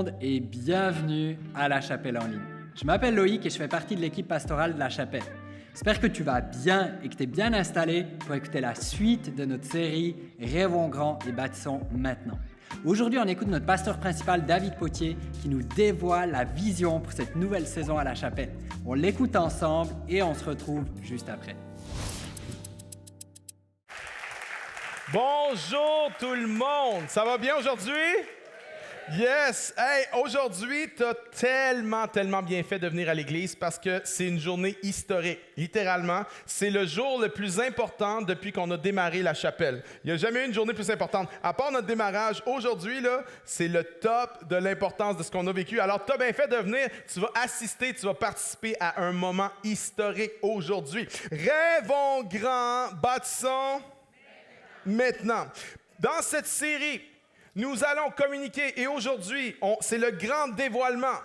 monde et bienvenue à La Chapelle en ligne. Je m'appelle Loïc et je fais partie de l'équipe pastorale de La Chapelle. J'espère que tu vas bien et que tu es bien installé pour écouter la suite de notre série Rêvons grand et bâtissons maintenant. Aujourd'hui, on écoute notre pasteur principal David Potier qui nous dévoile la vision pour cette nouvelle saison à La Chapelle. On l'écoute ensemble et on se retrouve juste après. Bonjour tout le monde, ça va bien aujourd'hui? Yes! Hey, aujourd'hui, tu as tellement bien fait de venir à l'église parce que c'est une journée historique. Littéralement, c'est le jour le plus important depuis qu'on a démarré la chapelle. Il n'y a jamais eu une journée plus importante. À part notre démarrage, aujourd'hui, là, c'est le top de l'importance de ce qu'on a vécu. Alors, tu as bien fait de venir, tu vas assister, tu vas participer à un moment historique aujourd'hui. Rêvons grand, bâtissons maintenant. Dans cette série, nous allons communiquer et aujourd'hui, c'est le grand dévoilement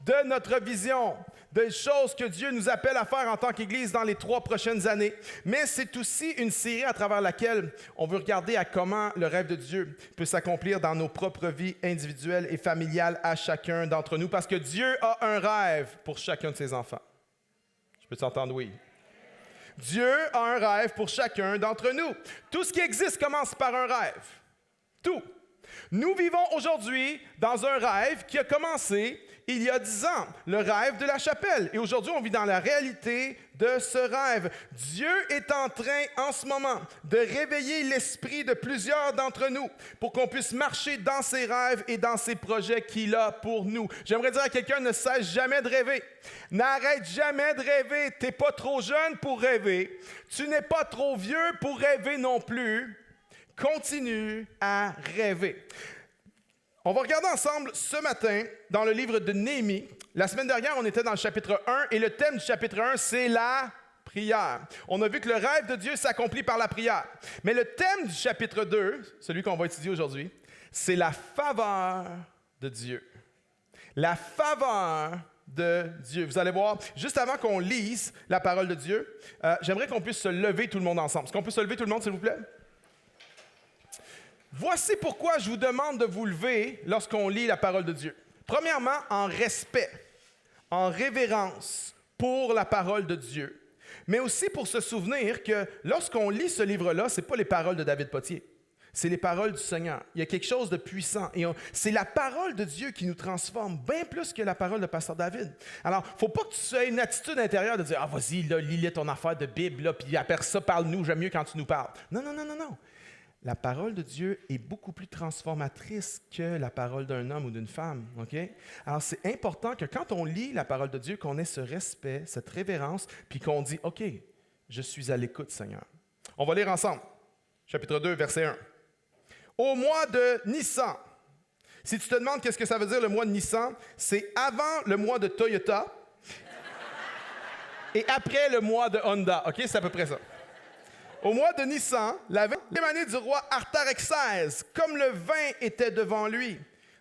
de notre vision, des choses que Dieu nous appelle à faire en tant qu'Église dans les 3 prochaines années. Mais c'est aussi une série à travers laquelle on veut regarder à comment le rêve de Dieu peut s'accomplir dans nos propres vies individuelles et familiales à chacun d'entre nous. Parce que Dieu a un rêve pour chacun de ses enfants. Je peux t'entendre, oui. Dieu a un rêve pour chacun d'entre nous. Tout ce qui existe commence par un rêve. Tout. Nous vivons aujourd'hui dans un rêve qui a commencé il y a 10 ans, le rêve de la chapelle. Et aujourd'hui, on vit dans la réalité de ce rêve. Dieu est en train, en ce moment, de réveiller l'esprit de plusieurs d'entre nous pour qu'on puisse marcher dans ses rêves et dans ses projets qu'il a pour nous. J'aimerais dire à quelqu'un, ne cesse jamais de rêver. N'arrête jamais de rêver. Tu n'es pas trop jeune pour rêver. Tu n'es pas trop vieux pour rêver non plus. Continue à rêver. On va regarder ensemble ce matin dans le livre de Néhémie. La semaine dernière, on était dans le chapitre 1 et le thème du chapitre 1, c'est la prière. On a vu que le rêve de Dieu s'accomplit par la prière. Mais le thème du chapitre 2, celui qu'on va étudier aujourd'hui, c'est la faveur de Dieu. La faveur de Dieu. Vous allez voir, juste avant qu'on lise la parole de Dieu, j'aimerais qu'on puisse se lever tout le monde ensemble. Est-ce qu'on peut se lever tout le monde, s'il vous plaît? Voici pourquoi je vous demande de vous lever lorsqu'on lit la parole de Dieu. Premièrement, en respect, en révérence pour la parole de Dieu, mais aussi pour se souvenir que lorsqu'on lit ce livre-là, ce n'est pas les paroles de David Potier, c'est les paroles du Seigneur. Il y a quelque chose de puissant et c'est la parole de Dieu qui nous transforme bien plus que la parole de Pasteur David. Alors, il ne faut pas que tu aies une attitude intérieure de dire « Ah, vas-y, là, lis ton affaire de Bible, là, puis après ça, parle-nous, j'aime mieux quand tu nous parles. » Non. La parole de Dieu est beaucoup plus transformatrice que la parole d'un homme ou d'une femme. Okay? Alors, c'est important que quand on lit la parole de Dieu, qu'on ait ce respect, cette révérence, puis qu'on dit « OK, je suis à l'écoute, Seigneur. » On va lire ensemble. Chapitre 2, verset 1. Au mois de Nissan. Si tu te demandes qu'est-ce que ça veut dire le mois de Nissan, c'est avant le mois de Toyota et après le mois de Honda. OK? C'est à peu près ça. Au mois de Nissan, la 20e année du roi Artaxerxès, comme le vin était devant lui,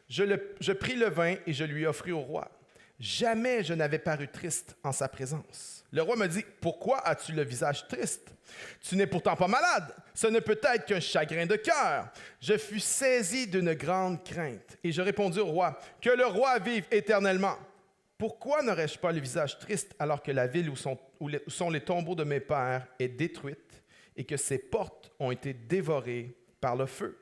je pris le vin et je lui offris au roi. Jamais je n'avais paru triste en sa présence. Le roi me dit, « Pourquoi as-tu le visage triste? Tu n'es pourtant pas malade. Ce ne peut être qu'un chagrin de cœur. » Je fus saisi d'une grande crainte et je répondis au roi, « Que le roi vive éternellement. Pourquoi n'aurais-je pas le visage triste alors que la ville où sont les tombeaux de mes pères est détruite et que ses portes ont été dévorées par le feu? »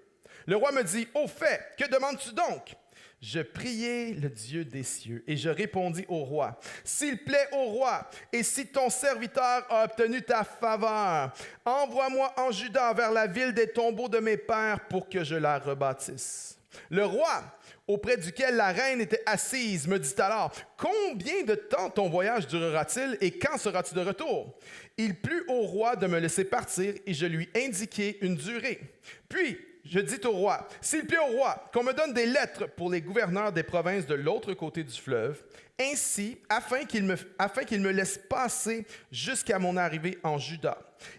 Le roi me dit, « Au fait, que demandes-tu donc? » Je priai le Dieu des cieux et je répondis au roi, « S'il plaît au roi, et si ton serviteur a obtenu ta faveur, envoie-moi en Juda vers la ville des tombeaux de mes pères pour que je la rebâtisse. » Le roi, auprès duquel la reine était assise, me dit alors, « Combien de temps ton voyage durera-t-il et quand seras-tu de retour? » Il plut au roi de me laisser partir et je lui indiquai une durée. Puis, je dis au roi, « S'il plaît au roi, qu'on me donne des lettres pour les gouverneurs des provinces de l'autre côté du fleuve, ainsi, afin qu'il me laisse passer jusqu'à mon arrivée en Juda,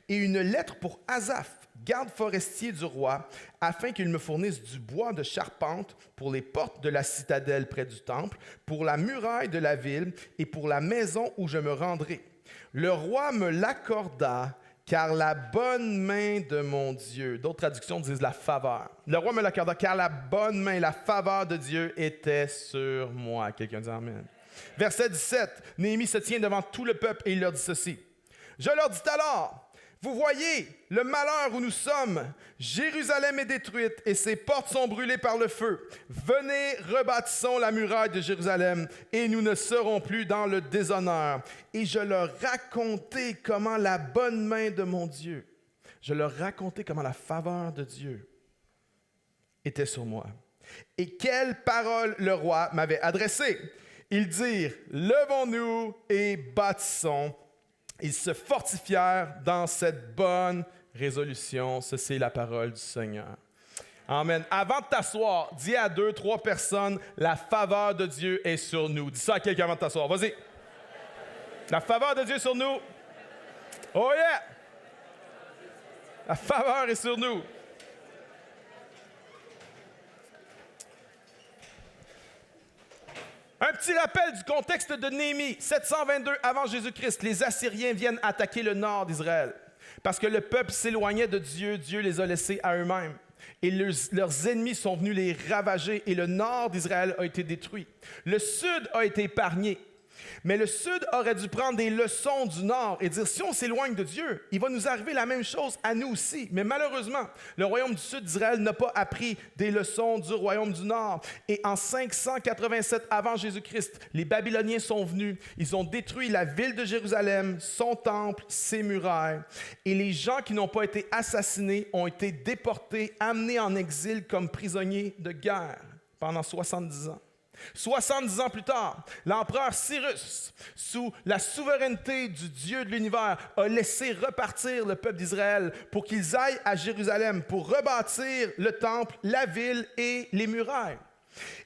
et une lettre pour Asaph, garde forestier du roi, afin qu'il me fournisse du bois de charpente pour les portes de la citadelle près du temple, pour la muraille de la ville et pour la maison où je me rendrai. » Le roi me l'accorda, car la bonne main de mon Dieu, d'autres traductions disent la faveur. Le roi me l'accorda, car la bonne main, la faveur de Dieu était sur moi. Quelqu'un dit Amen. Verset 17, Néhémie se tient devant tout le peuple et il leur dit ceci. Je leur dis alors, vous voyez le malheur où nous sommes. Jérusalem est détruite et ses portes sont brûlées par le feu. Venez, rebâtissons la muraille de Jérusalem et nous ne serons plus dans le déshonneur. Et je leur racontai comment la bonne main de mon Dieu, je leur racontai comment la faveur de Dieu était sur moi. Et quelles paroles le roi m'avait adressées. Ils dirent, levons-nous et bâtissons. Ils se fortifièrent dans cette bonne résolution. Ceci est la parole du Seigneur. Amen. Avant de t'asseoir, dis à 2, 3 personnes, la faveur de Dieu est sur nous. Dis ça à quelqu'un avant de t'asseoir. Vas-y. La faveur de Dieu est sur nous. Oh yeah! La faveur est sur nous. Un petit rappel du contexte de Néhémie, 722 avant Jésus-Christ, les Assyriens viennent attaquer le nord d'Israël. Parce que le peuple s'éloignait de Dieu, Dieu les a laissés à eux-mêmes. Et leurs ennemis sont venus les ravager et le nord d'Israël a été détruit. Le sud a été épargné. Mais le sud aurait dû prendre des leçons du nord et dire, si on s'éloigne de Dieu, il va nous arriver la même chose à nous aussi. Mais malheureusement, le royaume du sud d'Israël n'a pas appris des leçons du royaume du nord. Et en 587 avant Jésus-Christ, les Babyloniens sont venus. Ils ont détruit la ville de Jérusalem, son temple, ses murailles. Et les gens qui n'ont pas été assassinés ont été déportés, amenés en exil comme prisonniers de guerre pendant 70 ans. 70 ans plus tard, l'empereur Cyrus, sous la souveraineté du Dieu de l'univers, a laissé repartir le peuple d'Israël pour qu'ils aillent à Jérusalem pour rebâtir le temple, la ville et les murailles.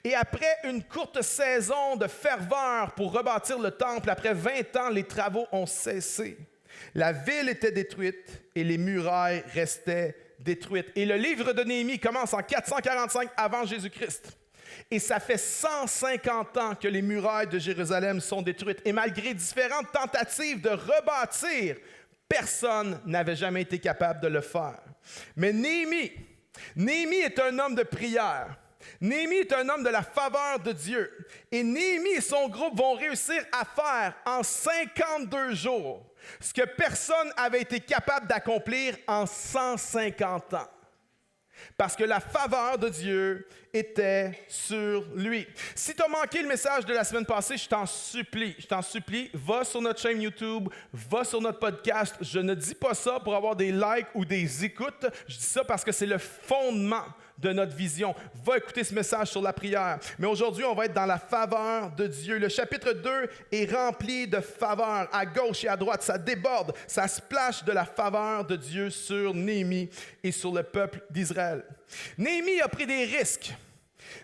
Et après une courte saison de ferveur pour rebâtir le temple, après 20 ans, les travaux ont cessé. La ville était détruite et les murailles restaient détruites. Et le livre de Néhémie commence en 445 avant Jésus-Christ. Et ça fait 150 ans que les murailles de Jérusalem sont détruites. Et malgré différentes tentatives de rebâtir, personne n'avait jamais été capable de le faire. Mais Néhémie est un homme de prière. Néhémie est un homme de la faveur de Dieu. Et Néhémie et son groupe vont réussir à faire en 52 jours ce que personne n'avait été capable d'accomplir en 150 ans. Parce que la faveur de Dieu était sur lui. Si tu as manqué le message de la semaine passée, je t'en supplie, va sur notre chaîne YouTube, va sur notre podcast. Je ne dis pas ça pour avoir des likes ou des écoutes. Je dis ça parce que c'est le fondement de notre vision. Va écouter ce message sur la prière. Mais aujourd'hui, on va être dans la faveur de Dieu. Le chapitre 2 est rempli de faveur. À gauche et à droite, ça déborde, ça splash de la faveur de Dieu sur Néhémie et sur le peuple d'Israël. Néhémie a pris des risques.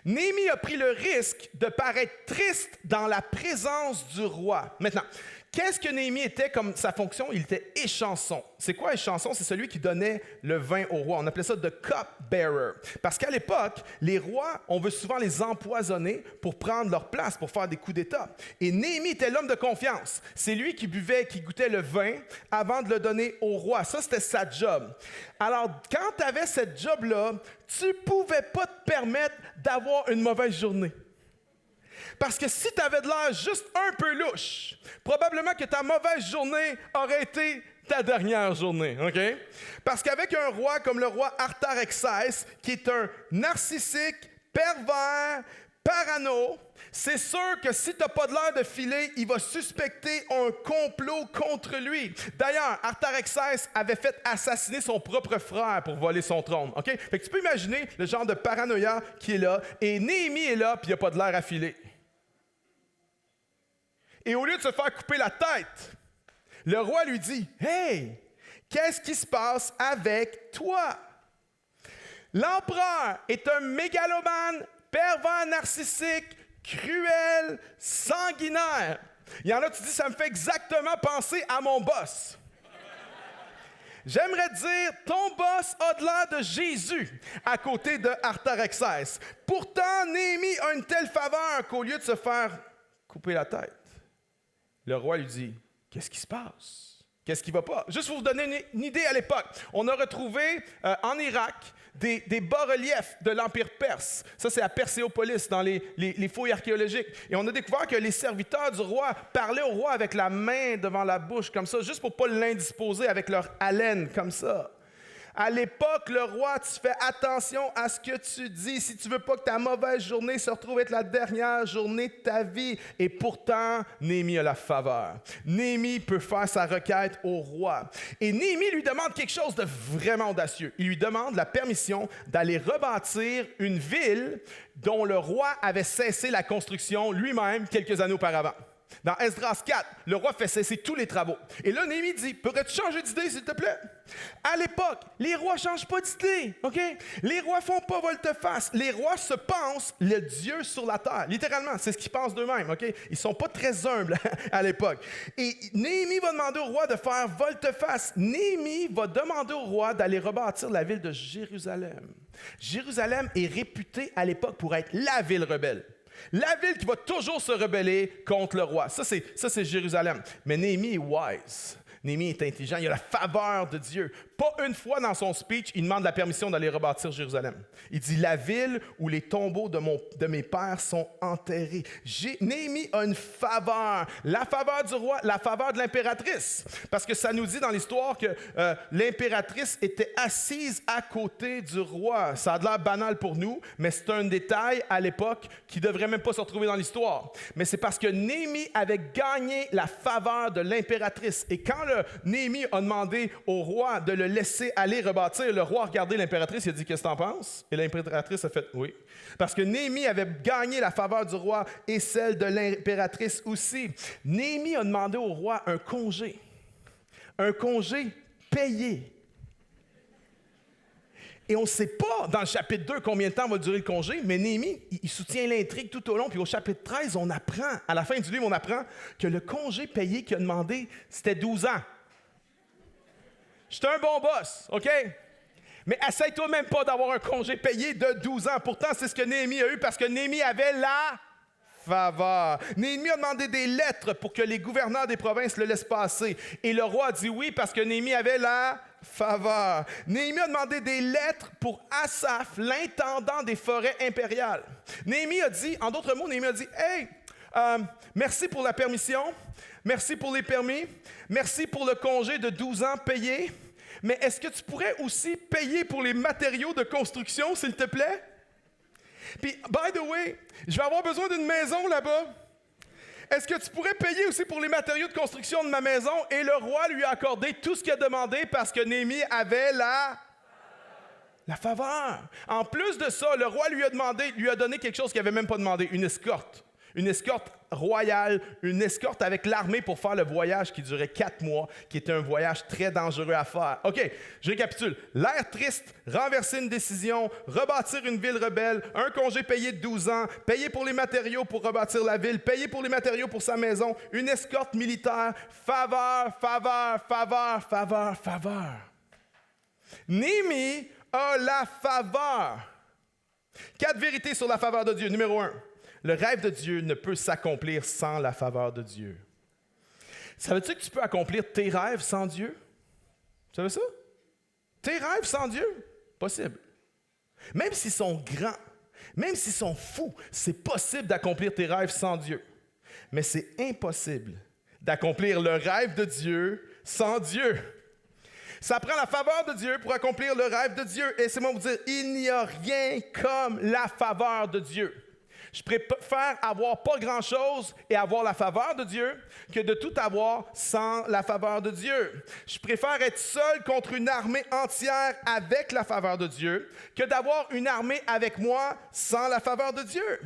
Néhémie a pris le risque de paraître triste dans la présence du roi. Maintenant, qu'est-ce que Néhémie était comme sa fonction? Il était échanson. C'est quoi échanson? C'est celui qui donnait le vin au roi. On appelait ça the cup-bearer. Parce qu'à l'époque, les rois, on veut souvent les empoisonner pour prendre leur place, pour faire des coups d'État. Et Néhémie était l'homme de confiance. C'est lui qui buvait, qui goûtait le vin avant de le donner au roi. Ça, c'était sa job. Alors, quand tu avais cette job-là, tu ne pouvais pas te permettre d'avoir une mauvaise journée. Parce que si tu avais de l'air juste un peu louche, probablement que ta mauvaise journée aurait été ta dernière journée, OK? Parce qu'avec un roi comme le roi Artaxerxès, qui est un narcissique, pervers, parano, c'est sûr que si tu n'as pas de l'air de filer, il va suspecter un complot contre lui. D'ailleurs, Artaxerxès avait fait assassiner son propre frère pour voler son trône, OK? Fait que tu peux imaginer le genre de paranoïa qui est là, et Néhémie est là, puis il n'a pas de l'air à filer. Et au lieu de se faire couper la tête, le roi lui dit, « Hey, qu'est-ce qui se passe avec toi? » L'empereur est un mégalomane, pervers narcissique, cruel, sanguinaire. Il y en a, tu dis, ça me fait exactement penser à mon boss. J'aimerais dire, ton boss a de l'air de Jésus à côté de Artaxerxès. Pourtant, Néhémie a une telle faveur qu'au lieu de se faire couper la tête, le roi lui dit, « Qu'est-ce qui se passe? Qu'est-ce qui ne va pas? Juste pour vous donner une idée à l'époque, on a retrouvé en Irak des bas-reliefs de l'Empire perse. Ça, c'est à Perséopolis, dans les fouilles archéologiques. Et on a découvert que les serviteurs du roi parlaient au roi avec la main devant la bouche, comme ça, juste pour ne pas l'indisposer avec leur haleine, comme ça. À l'époque, le roi, tu fais attention à ce que tu dis si tu ne veux pas que ta mauvaise journée se retrouve être la dernière journée de ta vie. Et pourtant, Néhémie a la faveur. Néhémie peut faire sa requête au roi. Et Néhémie lui demande quelque chose de vraiment audacieux. Il lui demande la permission d'aller rebâtir une ville dont le roi avait cessé la construction lui-même quelques années auparavant. Dans Esdras 4, le roi fait cesser tous les travaux. Et là, Néhémie dit, pourrais-tu changer d'idée, s'il te plaît? À l'époque, les rois ne changent pas d'idée, OK? Les rois ne font pas volte-face. Les rois se pensent le Dieu sur la terre. Littéralement, c'est ce qu'ils pensent d'eux-mêmes, OK? Ils ne sont pas très humbles à l'époque. Et Néhémie va demander au roi de faire volte-face. Néhémie va demander au roi d'aller rebâtir la ville de Jérusalem. Jérusalem est réputée à l'époque pour être la ville rebelle. La ville qui va toujours se rebeller contre le roi. Ça, c'est Jérusalem. Mais Néhémie est wise. Néhémie est intelligent. Il a la faveur de Dieu. Pas une fois dans son speech, il demande la permission d'aller rebâtir Jérusalem. Il dit, la ville où les tombeaux de mes pères sont enterrés. Néhémie a une faveur. La faveur du roi, la faveur de l'impératrice. Parce que ça nous dit dans l'histoire que l'impératrice était assise à côté du roi. Ça a l'air banal pour nous, mais c'est un détail à l'époque qui ne devrait même pas se retrouver dans l'histoire. Mais c'est parce que Néhémie avait gagné la faveur de l'impératrice. Et quand Néhémie a demandé au roi de le laisser aller rebâtir, le roi a regardé l'impératrice, il a dit « Qu'est-ce que tu en penses? » Et l'impératrice a fait « Oui. » Parce que Néhémie avait gagné la faveur du roi et celle de l'impératrice aussi. Néhémie a demandé au roi un congé payé. Et on ne sait pas dans le chapitre 2 combien de temps va durer le congé, mais Néhémie, il soutient l'intrigue tout au long. Puis au chapitre 13, on apprend, à la fin du livre, on apprend que le congé payé qu'il a demandé, c'était 12 ans. J'étais un bon boss, OK? Mais essaye-toi même pas d'avoir un congé payé de 12 ans. Pourtant, c'est ce que Néhémie a eu parce que Néhémie avait la faveur. Néhémie a demandé des lettres pour que les gouverneurs des provinces le laissent passer. Et le roi a dit oui parce que Néhémie avait la faveur. Néhémie a demandé des lettres pour Asaph, l'intendant des forêts impériales. Néhémie a dit, en d'autres mots, Néhémie a dit « Hey, merci pour la permission, merci pour les permis, merci pour le congé de 12 ans payé, mais est-ce que tu pourrais aussi payer pour les matériaux de construction, s'il te plaît? Puis, by the way, je vais avoir besoin d'une maison là-bas. Est-ce que tu pourrais payer aussi pour les matériaux de construction de ma maison? » Et le roi lui a accordé tout ce qu'il a demandé parce que Néhémie avait la faveur. En plus de ça, le roi lui a donné quelque chose qu'il n'avait même pas demandé, une escorte. Une escorte royale, une escorte avec l'armée pour faire le voyage qui durait 4 mois, qui était un voyage très dangereux à faire. OK, je récapitule. L'air triste, renverser une décision, rebâtir une ville rebelle, un congé payé de 12 ans, payer pour les matériaux pour rebâtir la ville, payer pour les matériaux pour sa maison, une escorte militaire, faveur, faveur, faveur, faveur, faveur. Néhémie a la faveur. 4 vérités sur la faveur de Dieu. Numéro 1. Le rêve de Dieu ne peut s'accomplir sans la faveur de Dieu. Savais-tu que tu peux accomplir tes rêves sans Dieu? Tu savais ça? Tes rêves sans Dieu? Possible. Même s'ils sont grands, même s'ils sont fous, c'est possible d'accomplir tes rêves sans Dieu. Mais c'est impossible d'accomplir le rêve de Dieu sans Dieu. Ça prend la faveur de Dieu pour accomplir le rêve de Dieu. Et c'est moi vous dire, il n'y a rien comme la faveur de Dieu. Je préfère avoir pas grand-chose et avoir la faveur de Dieu que de tout avoir sans la faveur de Dieu. Je préfère être seul contre une armée entière avec la faveur de Dieu que d'avoir une armée avec moi sans la faveur de Dieu.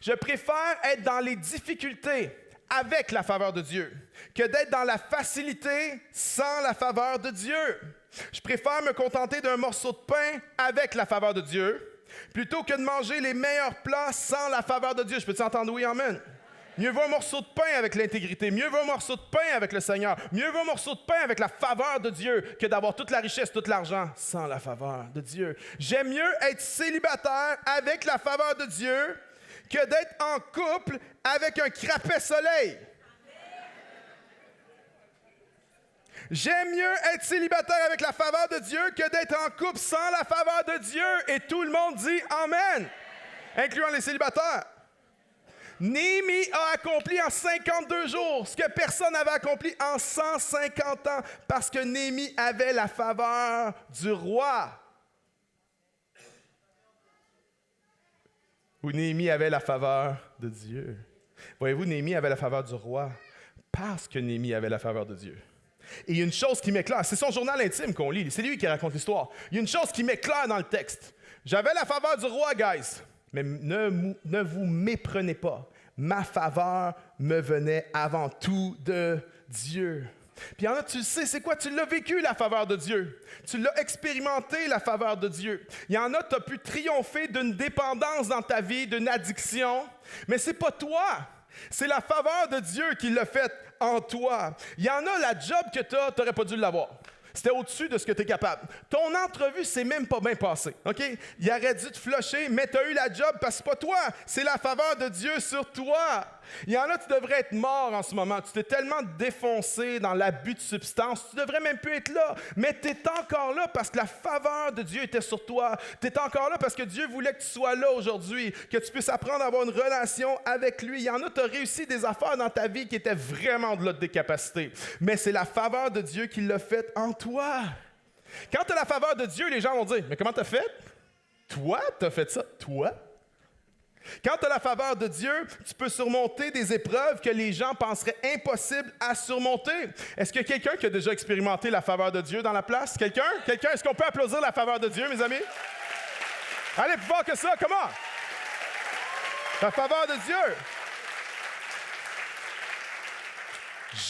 Je préfère être dans les difficultés avec la faveur de Dieu que d'être dans la facilité sans la faveur de Dieu. Je préfère me contenter d'un morceau de pain avec la faveur de Dieu plutôt que de manger les meilleurs plats sans la faveur de Dieu. Je peux t'entendre oui, amen? Mieux vaut un morceau de pain avec l'intégrité. Mieux vaut un morceau de pain avec le Seigneur. Mieux vaut un morceau de pain avec la faveur de Dieu que d'avoir toute la richesse, tout l'argent sans la faveur de Dieu. J'aime mieux être célibataire avec la faveur de Dieu que d'être en couple avec un crapet soleil. J'aime mieux être célibataire avec la faveur de Dieu que d'être en couple sans la faveur de Dieu. Et tout le monde dit Amen, incluant les célibataires. Néhémie a accompli en 52 jours ce que personne n'avait accompli en 150 ans parce que Néhémie avait la faveur du roi. Ou Néhémie avait la faveur de Dieu. Voyez-vous, Néhémie avait la faveur du roi parce que Néhémie avait la faveur de Dieu. Et il y a une chose qui m'éclaire, c'est son journal intime qu'on lit, c'est lui qui raconte l'histoire. Il y a une chose qui m'éclaire dans le texte. J'avais la faveur du roi, guys. Mais ne vous méprenez pas. Ma faveur me venait avant tout de Dieu. Puis il y en a, tu le sais, c'est quoi? Tu l'as vécu, la faveur de Dieu. Tu l'as expérimenté, la faveur de Dieu. Il y en a, tu as pu triompher d'une dépendance dans ta vie, d'une addiction. Mais c'est pas toi. C'est la faveur de Dieu qui l'a fait en toi. Il y en a, la job que tu as, tu n'aurais pas dû l'avoir. C'était au-dessus de ce que tu es capable. Ton entrevue, c'est même pas bien passé. OK? Il aurait dû te flusher, mais tu as eu la job parce que c'est pas toi. C'est la faveur de Dieu sur toi. Il y en a, tu devrais être mort en ce moment. Tu t'es tellement défoncé dans l'abus de substances, tu devrais même plus être là. Mais tu es encore là parce que la faveur de Dieu était sur toi. Tu es encore là parce que Dieu voulait que tu sois là aujourd'hui, que tu puisses apprendre à avoir une relation avec lui. Il y en a, tu as réussi des affaires dans ta vie qui étaient vraiment de l'autre des capacités. Mais c'est la faveur de Dieu qui l'a fait en toi. Quand tu as la faveur de Dieu, les gens vont dire, mais comment tu as fait? Toi, tu as fait ça? Toi? Quand tu as la faveur de Dieu, tu peux surmonter des épreuves que les gens penseraient impossibles à surmonter. Est-ce qu'il y a quelqu'un qui a déjà expérimenté la faveur de Dieu dans la place? Quelqu'un? Est-ce qu'on peut applaudir la faveur de Dieu, mes amis? Allez, plus fort que ça, comment? La faveur de Dieu.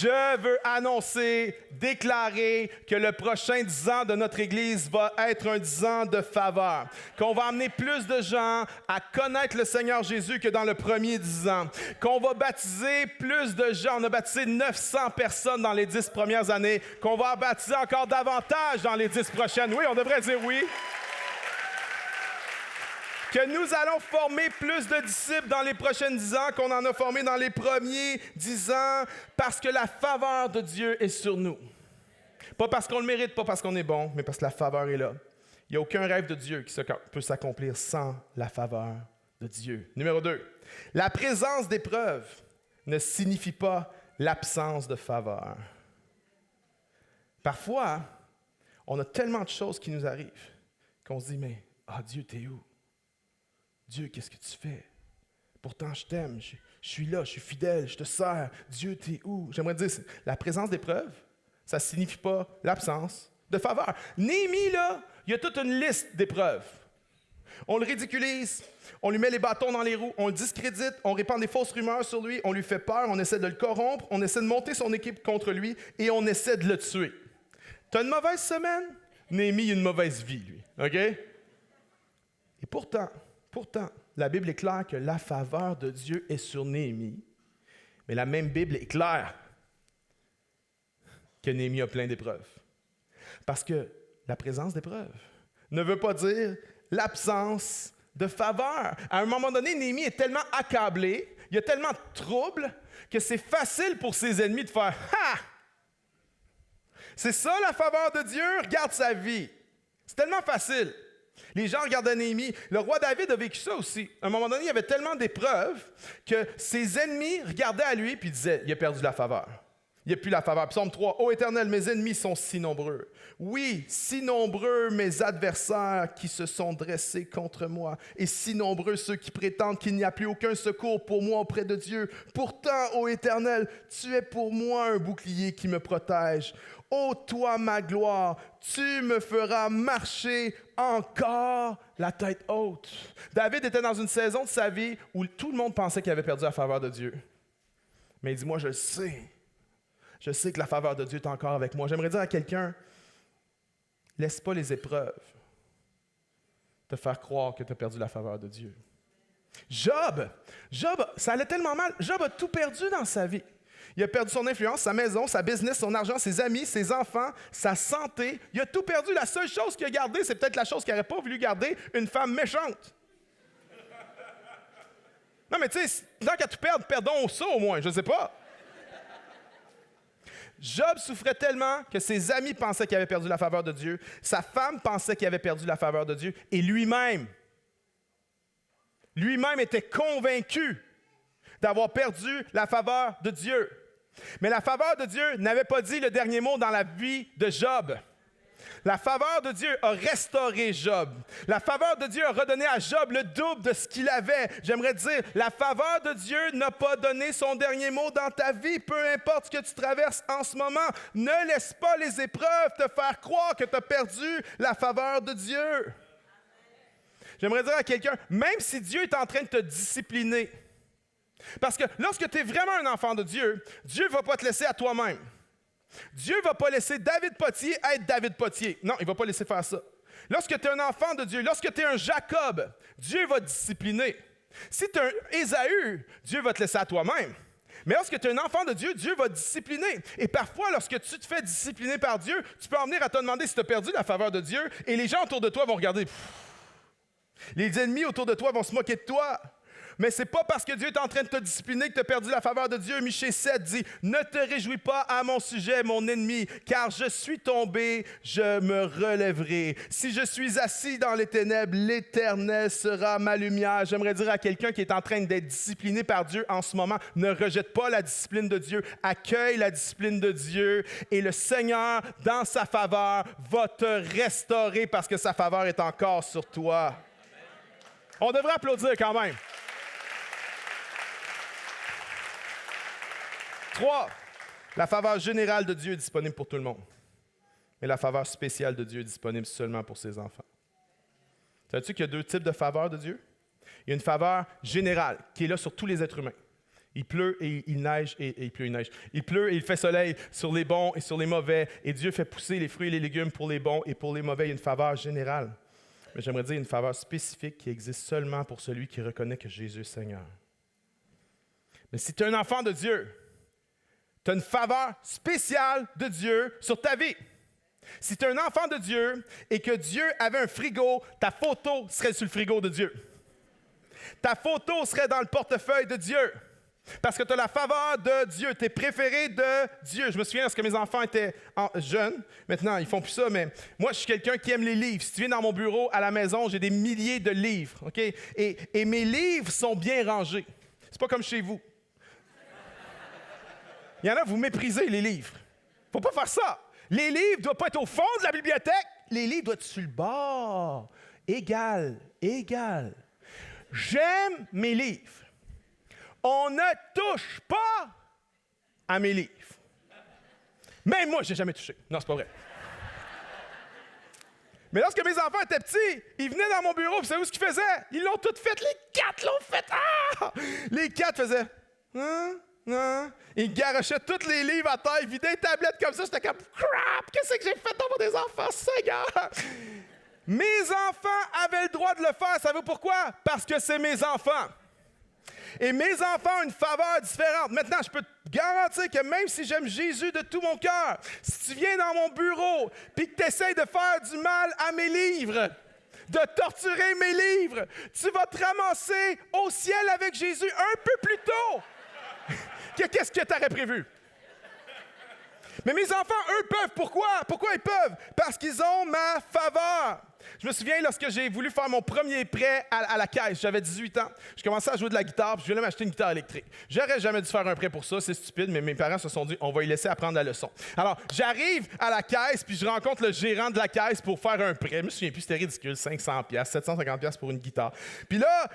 Je veux annoncer, déclarer que le prochain 10 ans de notre Église va être un 10 ans de faveur. Qu'on va amener plus de gens à connaître le Seigneur Jésus que dans le premier 10 ans. Qu'on va baptiser plus de gens. On a baptisé 900 personnes dans les 10 premières années. Qu'on va baptiser encore davantage dans les 10 prochaines. Oui, on devrait dire oui. Que nous allons former plus de disciples dans les prochaines 10 ans qu'on en a formé dans les premiers 10 ans parce que la faveur de Dieu est sur nous. Pas parce qu'on le mérite, pas parce qu'on est bon, mais parce que la faveur est là. Il n'y a aucun rêve de Dieu qui peut s'accomplir sans la faveur de Dieu. Numéro 2, la présence d'épreuves ne signifie pas l'absence de faveur. Parfois, on a tellement de choses qui nous arrivent qu'on se dit, mais Dieu, t'es où? Dieu, qu'est-ce que tu fais? Pourtant, je t'aime, je suis là, je suis fidèle, je te sers. Dieu, t'es où? J'aimerais dire, la présence d'épreuves, ça ne signifie pas l'absence de faveur. Néhémie, là, il y a toute une liste d'épreuves. On le ridiculise, on lui met les bâtons dans les roues, on le discrédite, on répand des fausses rumeurs sur lui, on lui fait peur, on essaie de le corrompre, on essaie de monter son équipe contre lui et on essaie de le tuer. Tu as une mauvaise semaine? Néhémie a une mauvaise vie, lui. OK? Et pourtant, la Bible est claire que la faveur de Dieu est sur Néhémie, mais la même Bible est claire que Néhémie a plein d'épreuves. Parce que la présence d'épreuves ne veut pas dire l'absence de faveur. À un moment donné, Néhémie est tellement accablé, il y a tellement de troubles, que c'est facile pour ses ennemis de faire « Ha! C'est ça la faveur de Dieu? Regarde sa vie. » C'est tellement facile. Les gens regardaient Néhémie. Le roi David a vécu ça aussi. À un moment donné, il y avait tellement d'épreuves que ses ennemis regardaient à lui et disaient, il a perdu la faveur. Il n'y a plus la faveur. Psaume 3, « Ô Éternel, mes ennemis sont si nombreux. Oui, si nombreux mes adversaires qui se sont dressés contre moi, et si nombreux ceux qui prétendent qu'il n'y a plus aucun secours pour moi auprès de Dieu. Pourtant, ô Éternel, tu es pour moi un bouclier qui me protège. Ô toi, ma gloire, tu me feras marcher encore la tête haute. » David était dans une saison de sa vie où tout le monde pensait qu'il avait perdu la faveur de Dieu. Mais il dit, moi, je le sais. Je sais que la faveur de Dieu est encore avec moi. J'aimerais dire à quelqu'un, laisse pas les épreuves te faire croire que tu as perdu la faveur de Dieu. Job, ça allait tellement mal. Job a tout perdu dans sa vie. Il a perdu son influence, sa maison, sa business, son argent, ses amis, ses enfants, sa santé. Il a tout perdu. La seule chose qu'il a gardée, c'est peut-être la chose qu'il n'aurait pas voulu garder, une femme méchante. Non, mais tu sais, tant qu'à tout perdre, perdons ça au moins, je ne sais pas. Job souffrait tellement que ses amis pensaient qu'il avait perdu la faveur de Dieu, sa femme pensait qu'il avait perdu la faveur de Dieu, et lui-même était convaincu d'avoir perdu la faveur de Dieu. Mais la faveur de Dieu n'avait pas dit le dernier mot dans la vie de Job. La faveur de Dieu a restauré Job. La faveur de Dieu a redonné à Job le double de ce qu'il avait. J'aimerais dire, la faveur de Dieu n'a pas donné son dernier mot dans ta vie, peu importe ce que tu traverses en ce moment. Ne laisse pas les épreuves te faire croire que tu as perdu la faveur de Dieu. J'aimerais dire à quelqu'un, même si Dieu est en train de te discipliner, parce que lorsque tu es vraiment un enfant de Dieu, Dieu ne va pas te laisser à toi-même. Dieu ne va pas laisser David Potier être David Potier. Non, il ne va pas laisser faire ça. Lorsque tu es un enfant de Dieu, lorsque tu es un Jacob, Dieu va te discipliner. Si tu es un Ésaü, Dieu va te laisser à toi-même. Mais lorsque tu es un enfant de Dieu, Dieu va te discipliner. Et parfois, lorsque tu te fais discipliner par Dieu, tu peux en venir à te demander si tu as perdu la faveur de Dieu et les gens autour de toi vont regarder. Les ennemis autour de toi vont se moquer de toi. Mais ce n'est pas parce que Dieu est en train de te discipliner que tu as perdu la faveur de Dieu. Michée 7 dit, « Ne te réjouis pas à mon sujet, mon ennemi, car je suis tombé, je me relèverai. Si je suis assis dans les ténèbres, l'Éternel sera ma lumière. » J'aimerais dire à quelqu'un qui est en train d'être discipliné par Dieu en ce moment, ne rejette pas la discipline de Dieu, accueille la discipline de Dieu et le Seigneur, dans sa faveur, va te restaurer parce que sa faveur est encore sur toi. On devrait applaudir quand même. 3, la faveur générale de Dieu est disponible pour tout le monde. Mais la faveur spéciale de Dieu est disponible seulement pour ses enfants. Savais-tu qu'il y a 2 types de faveur de Dieu? Il y a une faveur générale qui est là sur tous les êtres humains. Il pleut et il neige et il pleut et il neige. Il pleut et il fait soleil sur les bons et sur les mauvais. Et Dieu fait pousser les fruits et les légumes pour les bons et pour les mauvais. Il y a une faveur générale. Mais j'aimerais dire une faveur spécifique qui existe seulement pour celui qui reconnaît que Jésus est Seigneur. Mais si tu es un enfant de Dieu, tu as une faveur spéciale de Dieu sur ta vie. Si tu es un enfant de Dieu et que Dieu avait un frigo, ta photo serait sur le frigo de Dieu. Ta photo serait dans le portefeuille de Dieu. Parce que tu as la faveur de Dieu. Tu es préféré de Dieu. Je me souviens lorsque mes enfants étaient jeunes. Maintenant, ils ne font plus ça, mais moi, je suis quelqu'un qui aime les livres. Si tu viens dans mon bureau à la maison, j'ai des milliers de livres. Okay? Et mes livres sont bien rangés. C'est pas comme chez vous. Il y en a, vous méprisez les livres. Il ne faut pas faire ça. Les livres ne doivent pas être au fond de la bibliothèque. Les livres doivent être sur le bord. Égal. J'aime mes livres. On ne touche pas à mes livres. Même moi, je n'ai jamais touché. Non, c'est pas vrai. Mais lorsque mes enfants étaient petits, ils venaient dans mon bureau, vous savez où ce qu'ils faisaient? Ils l'ont tout fait. Les 4 l'ont fait. Ah! Les 4 faisaient... Ils garochaient tous les livres à terre, ils vidaient les tablettes comme ça. J'étais comme, crap, qu'est-ce que j'ai fait d'avoir des enfants, Seigneur? Mes enfants avaient le droit de le faire. Savez-vous pourquoi? Parce que c'est mes enfants. Et mes enfants ont une faveur différente. Maintenant, je peux te garantir que même si j'aime Jésus de tout mon cœur, si tu viens dans mon bureau et que tu essaies de faire du mal à mes livres, de torturer mes livres, tu vas te ramasser au ciel avec Jésus un peu plus tôt. Qu'est-ce que tu aurais prévu? Mais mes enfants, eux, peuvent. Pourquoi? Pourquoi ils peuvent? Parce qu'ils ont ma faveur. Je me souviens lorsque j'ai voulu faire mon premier prêt à la caisse, j'avais 18 ans. Je commençais à jouer de la guitare, puis je voulais m'acheter une guitare électrique. J'aurais jamais dû faire un prêt pour ça, c'est stupide, mais mes parents se sont dit, on va y laisser apprendre la leçon. Alors, j'arrive à la caisse, puis je rencontre le gérant de la caisse pour faire un prêt. Je me souviens plus, c'était ridicule, 500$, 750$ pour une guitare. Puis là,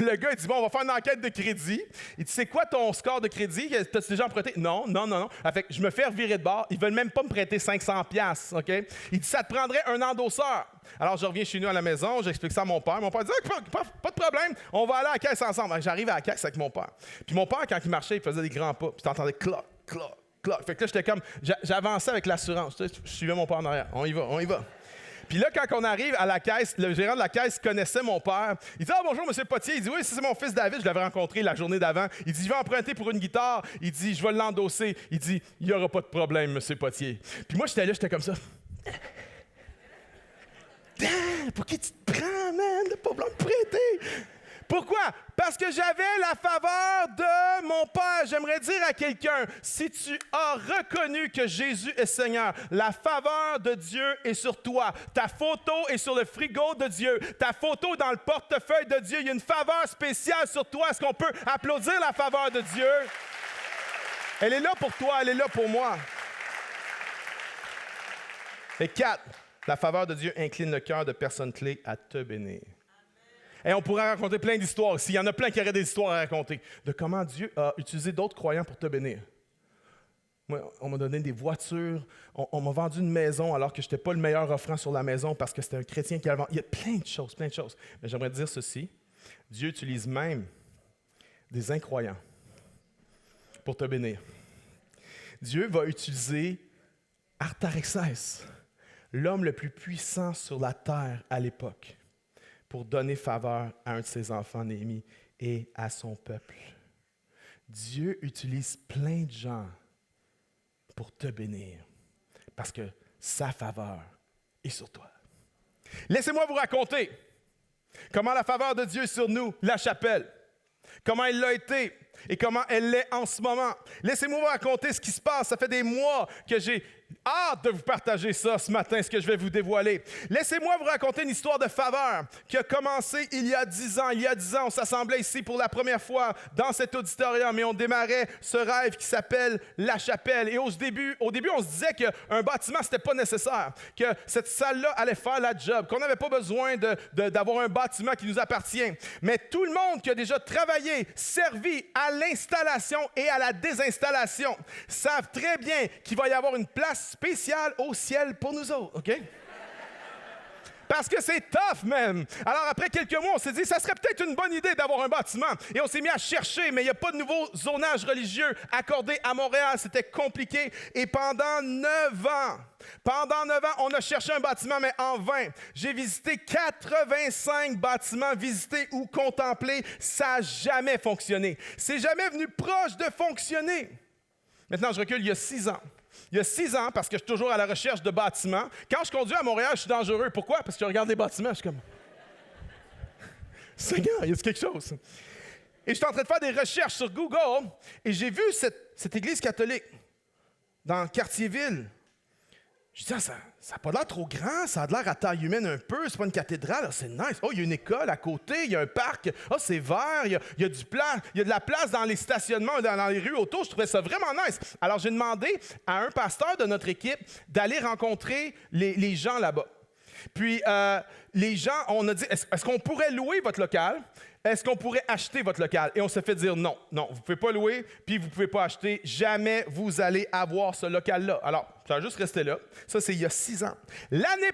le gars, il dit, bon, on va faire une enquête de crédit. Il dit, c'est quoi ton score de crédit? T'as-tu déjà emprunté? Non. Fait que je me fais revirer de bord. Ils veulent même pas me prêter 500$, OK? Il dit, ça te prendrait un endosseur. Alors, je reviens chez nous à la maison, j'explique ça à mon père. Mon père dit, pas de problème, on va aller à la caisse ensemble. Alors, j'arrive à la caisse avec mon père. Puis mon père, quand il marchait, il faisait des grands pas. Puis tu entendais cloc, cloc, cloc. Fait que là, j'étais comme, j'avançais avec l'assurance. Je suivais mon père en arrière. On y va. Puis là, quand on arrive à la caisse, le gérant de la caisse connaissait mon père. Il dit, bonjour, monsieur Potier. Il dit, oui, c'est mon fils David. Je l'avais rencontré la journée d'avant. Il dit, je vais emprunter pour une guitare. Il dit, je vais l'endosser. Il dit, il n'y aura pas de problème, monsieur Potier. Puis moi, j'étais comme ça. Pour qui tu te prends, man? Le pas blanc de prêter. Pourquoi? Parce que j'avais la faveur de mon Père. J'aimerais dire à quelqu'un, si tu as reconnu que Jésus est Seigneur, la faveur de Dieu est sur toi. Ta photo est sur le frigo de Dieu. Ta photo dans le portefeuille de Dieu. Il y a une faveur spéciale sur toi. Est-ce qu'on peut applaudir la faveur de Dieu? Elle est là pour toi, elle est là pour moi. Et 4, la faveur de Dieu incline le cœur de personnes clés à te bénir. Et on pourrait raconter plein d'histoires ici. Il y en a plein qui auraient des histoires à raconter de comment Dieu a utilisé d'autres croyants pour te bénir. Moi, on m'a donné des voitures, on m'a vendu une maison alors que je n'étais pas le meilleur offrant sur la maison parce que c'était un chrétien qui avait vendu. Il y a plein de choses, plein de choses. Mais j'aimerais dire ceci, Dieu utilise même des incroyants pour te bénir. Dieu va utiliser Artaxerxès, l'homme le plus puissant sur la terre à l'époque, pour donner faveur à un de ses enfants, Néhémie, et à son peuple. Dieu utilise plein de gens pour te bénir, parce que sa faveur est sur toi. Laissez-moi vous raconter comment la faveur de Dieu est sur nous, la chapelle, comment elle l'a été et comment elle l'est en ce moment. Laissez-moi vous raconter ce qui se passe. Ça fait des mois que j'ai hâte de vous partager ça ce matin, ce que je vais vous dévoiler. Laissez-moi vous raconter une histoire de faveur qui a commencé il y a 10 ans. Il y a 10 ans, on s'assemblait ici pour la première fois dans cet auditorium et on démarrait ce rêve qui s'appelle la chapelle. Et au début, on se disait qu'un bâtiment, ce n'était pas nécessaire, que cette salle-là allait faire la job, qu'on n'avait pas besoin d'avoir un bâtiment qui nous appartient. Mais tout le monde qui a déjà travaillé, servi à l'installation et à la désinstallation, savent très bien qu'il va y avoir une place spéciale au ciel pour nous autres, OK? Parce que c'est tough, même. Alors, après quelques mois, on s'est dit, ça serait peut-être une bonne idée d'avoir un bâtiment. Et on s'est mis à chercher, mais il n'y a pas de nouveau zonage religieux accordé à Montréal. C'était compliqué. Et pendant 9 ans, on a cherché un bâtiment, mais en vain. J'ai visité 85 bâtiments visités ou contemplés. Ça n'a jamais fonctionné. C'est jamais venu proche de fonctionner. Maintenant, je recule il y a 6 ans. Il y a 6 ans, parce que je suis toujours à la recherche de bâtiments. Quand je conduis à Montréal, je suis dangereux. Pourquoi? Parce que je regarde les bâtiments, je suis comme... Seigneur, il y a quelque chose. Et je suis en train de faire des recherches sur Google et j'ai vu cette église catholique dans Cartierville. Je dis, ça n'a pas l'air trop grand, ça a l'air à taille humaine un peu, c'est pas une cathédrale, c'est nice. Oh, il y a une école à côté, il y a un parc, oh, c'est vert, il y a de la place dans les stationnements, dans les rues autour, je trouvais ça vraiment nice. Alors, j'ai demandé à un pasteur de notre équipe d'aller rencontrer les gens là-bas. Puis, les gens, on a dit, est-ce qu'on pourrait louer votre local? Est-ce qu'on pourrait acheter votre local? Et on s'est fait dire non, vous ne pouvez pas louer, puis vous ne pouvez pas acheter. Jamais vous allez avoir ce local-là. Alors, ça va juste rester là. Ça, c'est il y a 6 ans. L'année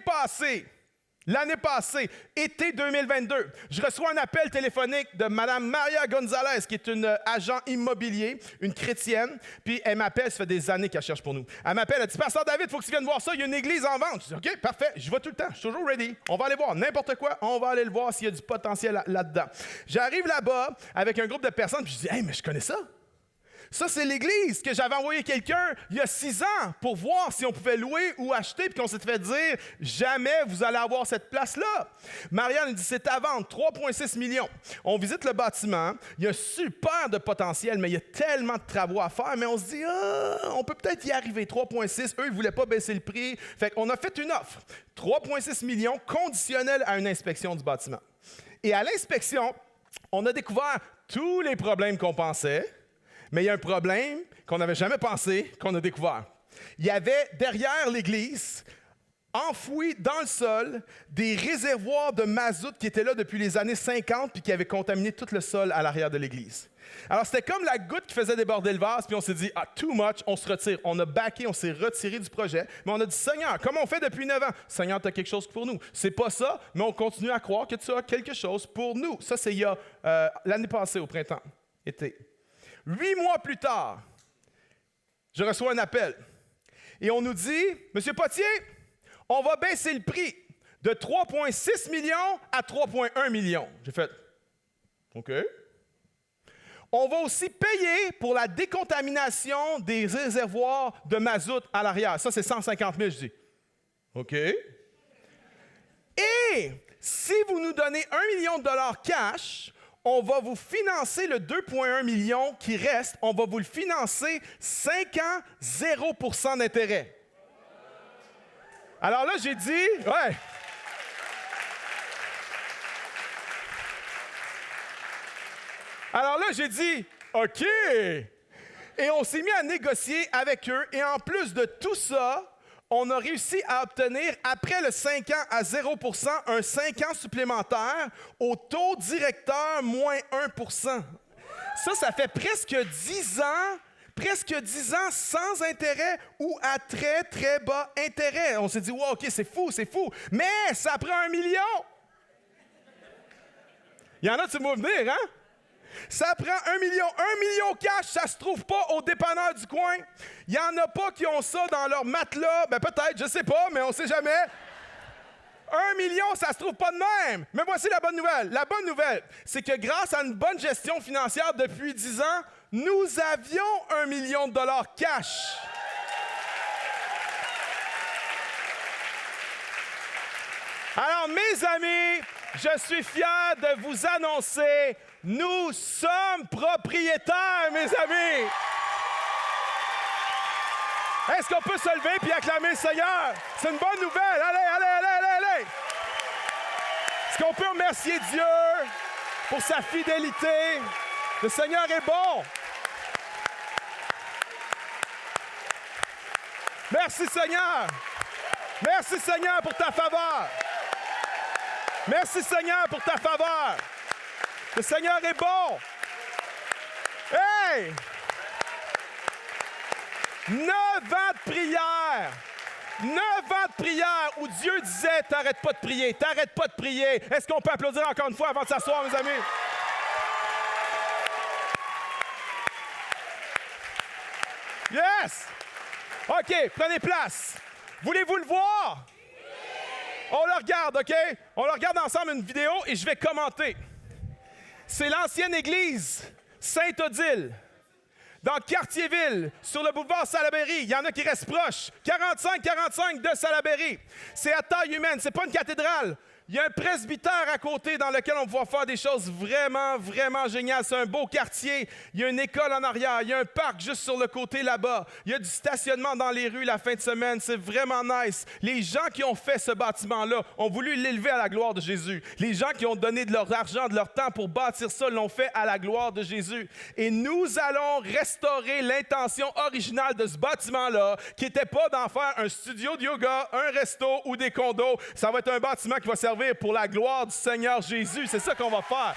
passée, été 2022, je reçois un appel téléphonique de Mme Maria Gonzalez, qui est une agent immobilier, une chrétienne. Puis elle m'appelle, ça fait des années qu'elle cherche pour nous. Elle m'appelle, elle dit, Pasteur David, il faut que tu viennes voir ça, il y a une église en vente. Je dis, OK, parfait, je vais tout le temps, je suis toujours ready. On va aller voir n'importe quoi, on va aller le voir s'il y a du potentiel là-dedans. J'arrive là-bas avec un groupe de personnes, puis je dis, hey, mais je connais ça. Ça, c'est l'église que j'avais envoyé quelqu'un il y a 6 ans pour voir si on pouvait louer ou acheter, puis qu'on s'est fait dire, jamais vous allez avoir cette place-là. Marianne dit, c'est à vendre, 3,6 millions. On visite le bâtiment, il y a super de potentiel, mais il y a tellement de travaux à faire, mais on se dit, on peut peut-être y arriver, 3,6. Eux, ils ne voulaient pas baisser le prix. Fait qu'on a fait une offre, 3,6 millions, conditionnelle à une inspection du bâtiment. Et à l'inspection, on a découvert tous les problèmes qu'on pensait. Mais il y a un problème qu'on n'avait jamais pensé, qu'on a découvert. Il y avait derrière l'église, enfouis dans le sol, des réservoirs de mazout qui étaient là depuis les années 50 puis qui avaient contaminé tout le sol à l'arrière de l'église. Alors, c'était comme la goutte qui faisait déborder le vase, puis on s'est dit, too much, on se retire. On a backé, on s'est retiré du projet, mais on a dit, Seigneur, comme on fait depuis 9 ans, Seigneur, tu as quelque chose pour nous. C'est pas ça, mais on continue à croire que tu as quelque chose pour nous. Ça, c'est il y a l'année passée, au printemps, été. 8 mois plus tard, je reçois un appel et on nous dit, Monsieur Potier, on va baisser le prix de 3,6 millions à 3,1 millions. J'ai fait, OK. On va aussi payer pour la décontamination des réservoirs de mazout à l'arrière. Ça, c'est 150 000, je dis. OK. Et si vous nous donnez $1 million cash, on va vous financer le 2,1 millions qui reste, on va vous le financer 5 ans, 0% d'intérêt. Alors là, j'ai dit, ouais. Alors là, j'ai dit, OK. Et on s'est mis à négocier avec eux. Et en plus de tout ça, on a réussi à obtenir, après le 5 ans à 0%, un 5 ans supplémentaire au taux directeur moins 1%. Ça fait presque 10 ans sans intérêt ou à très, très bas intérêt. On s'est dit, wow, OK, c'est fou. Mais ça prend 1 million. Il y en a, tu me vois venir, hein? Ça prend 1 million. 1 million cash, ça se trouve pas au dépanneur du coin. Il y en a pas qui ont ça dans leur matelas. Ben peut-être, je sais pas, mais on sait jamais. 1 million, ça se trouve pas de même. Mais voici la bonne nouvelle. La bonne nouvelle, c'est que grâce à une bonne gestion financière depuis 10 ans, nous avions 1 million de dollars cash. Alors, mes amis, je suis fier de vous annoncer, nous sommes propriétaires, mes amis. Est-ce qu'on peut se lever et acclamer le Seigneur? C'est une bonne nouvelle. Allez. Est-ce qu'on peut remercier Dieu pour sa fidélité? Le Seigneur est bon. Merci, Seigneur. Merci, Seigneur, pour ta faveur. Merci, Seigneur, pour ta faveur. Le Seigneur est bon. Hey! 9 ans de prière. 9 ans de prière où Dieu disait, t'arrêtes pas de prier. Est-ce qu'on peut applaudir encore une fois avant de s'asseoir, mes amis? Yes! OK, prenez place. Voulez-vous le voir? On le regarde, OK? On le regarde ensemble une vidéo et je vais commenter. C'est l'ancienne église Sainte-Odile, dans Cartierville, sur le boulevard Salaberry. Il y en a qui restent proches. 45 de Salaberry. C'est à taille humaine, c'est pas une cathédrale. Il y a un presbytère à côté dans lequel on va pouvoir faire des choses vraiment, vraiment géniales. C'est un beau quartier. Il y a une école en arrière. Il y a un parc juste sur le côté là-bas. Il y a du stationnement dans les rues la fin de semaine. C'est vraiment nice. Les gens qui ont fait ce bâtiment-là ont voulu l'élever à la gloire de Jésus. Les gens qui ont donné de leur argent, de leur temps pour bâtir ça l'ont fait à la gloire de Jésus. Et nous allons restaurer l'intention originale de ce bâtiment-là, qui n'était pas d'en faire un studio de yoga, un resto ou des condos. Ça va être un bâtiment qui va servir pour la gloire du Seigneur Jésus. C'est ça qu'on va faire.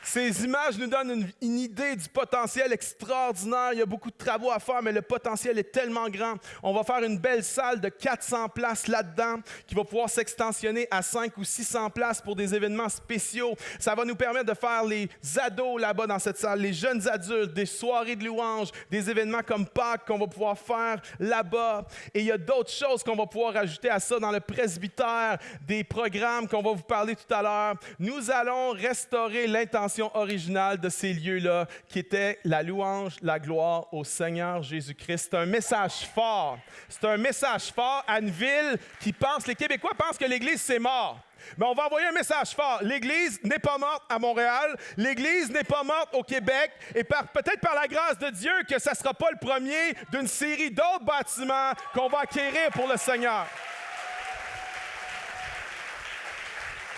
Ces images nous donnent une idée du potentiel extraordinaire. Il y a beaucoup de travaux à faire, mais le potentiel est tellement grand. On va faire une belle salle de 400 places là-dedans qui va pouvoir s'extensionner à 500 ou 600 places pour des événements spéciaux. Ça va nous permettre de faire les ados là-bas dans cette salle, les jeunes adultes, des soirées de louanges, des événements comme Pâques qu'on va pouvoir faire là-bas. Et il y a d'autres choses qu'on va pouvoir ajouter à ça dans le presbytère, des programmes qu'on va vous parler tout à l'heure. Nous allons restaurer l'intention originale de ces lieux-là, qui était la louange, la gloire au Seigneur Jésus-Christ. C'est un message fort. C'est un message fort à une ville qui pense, les Québécois pensent que l'Église, c'est mort. Mais on va envoyer un message fort. L'Église n'est pas morte à Montréal. L'Église n'est pas morte au Québec. Et peut-être par la grâce de Dieu que ça ne sera pas le premier d'une série d'autres bâtiments qu'on va acquérir pour le Seigneur.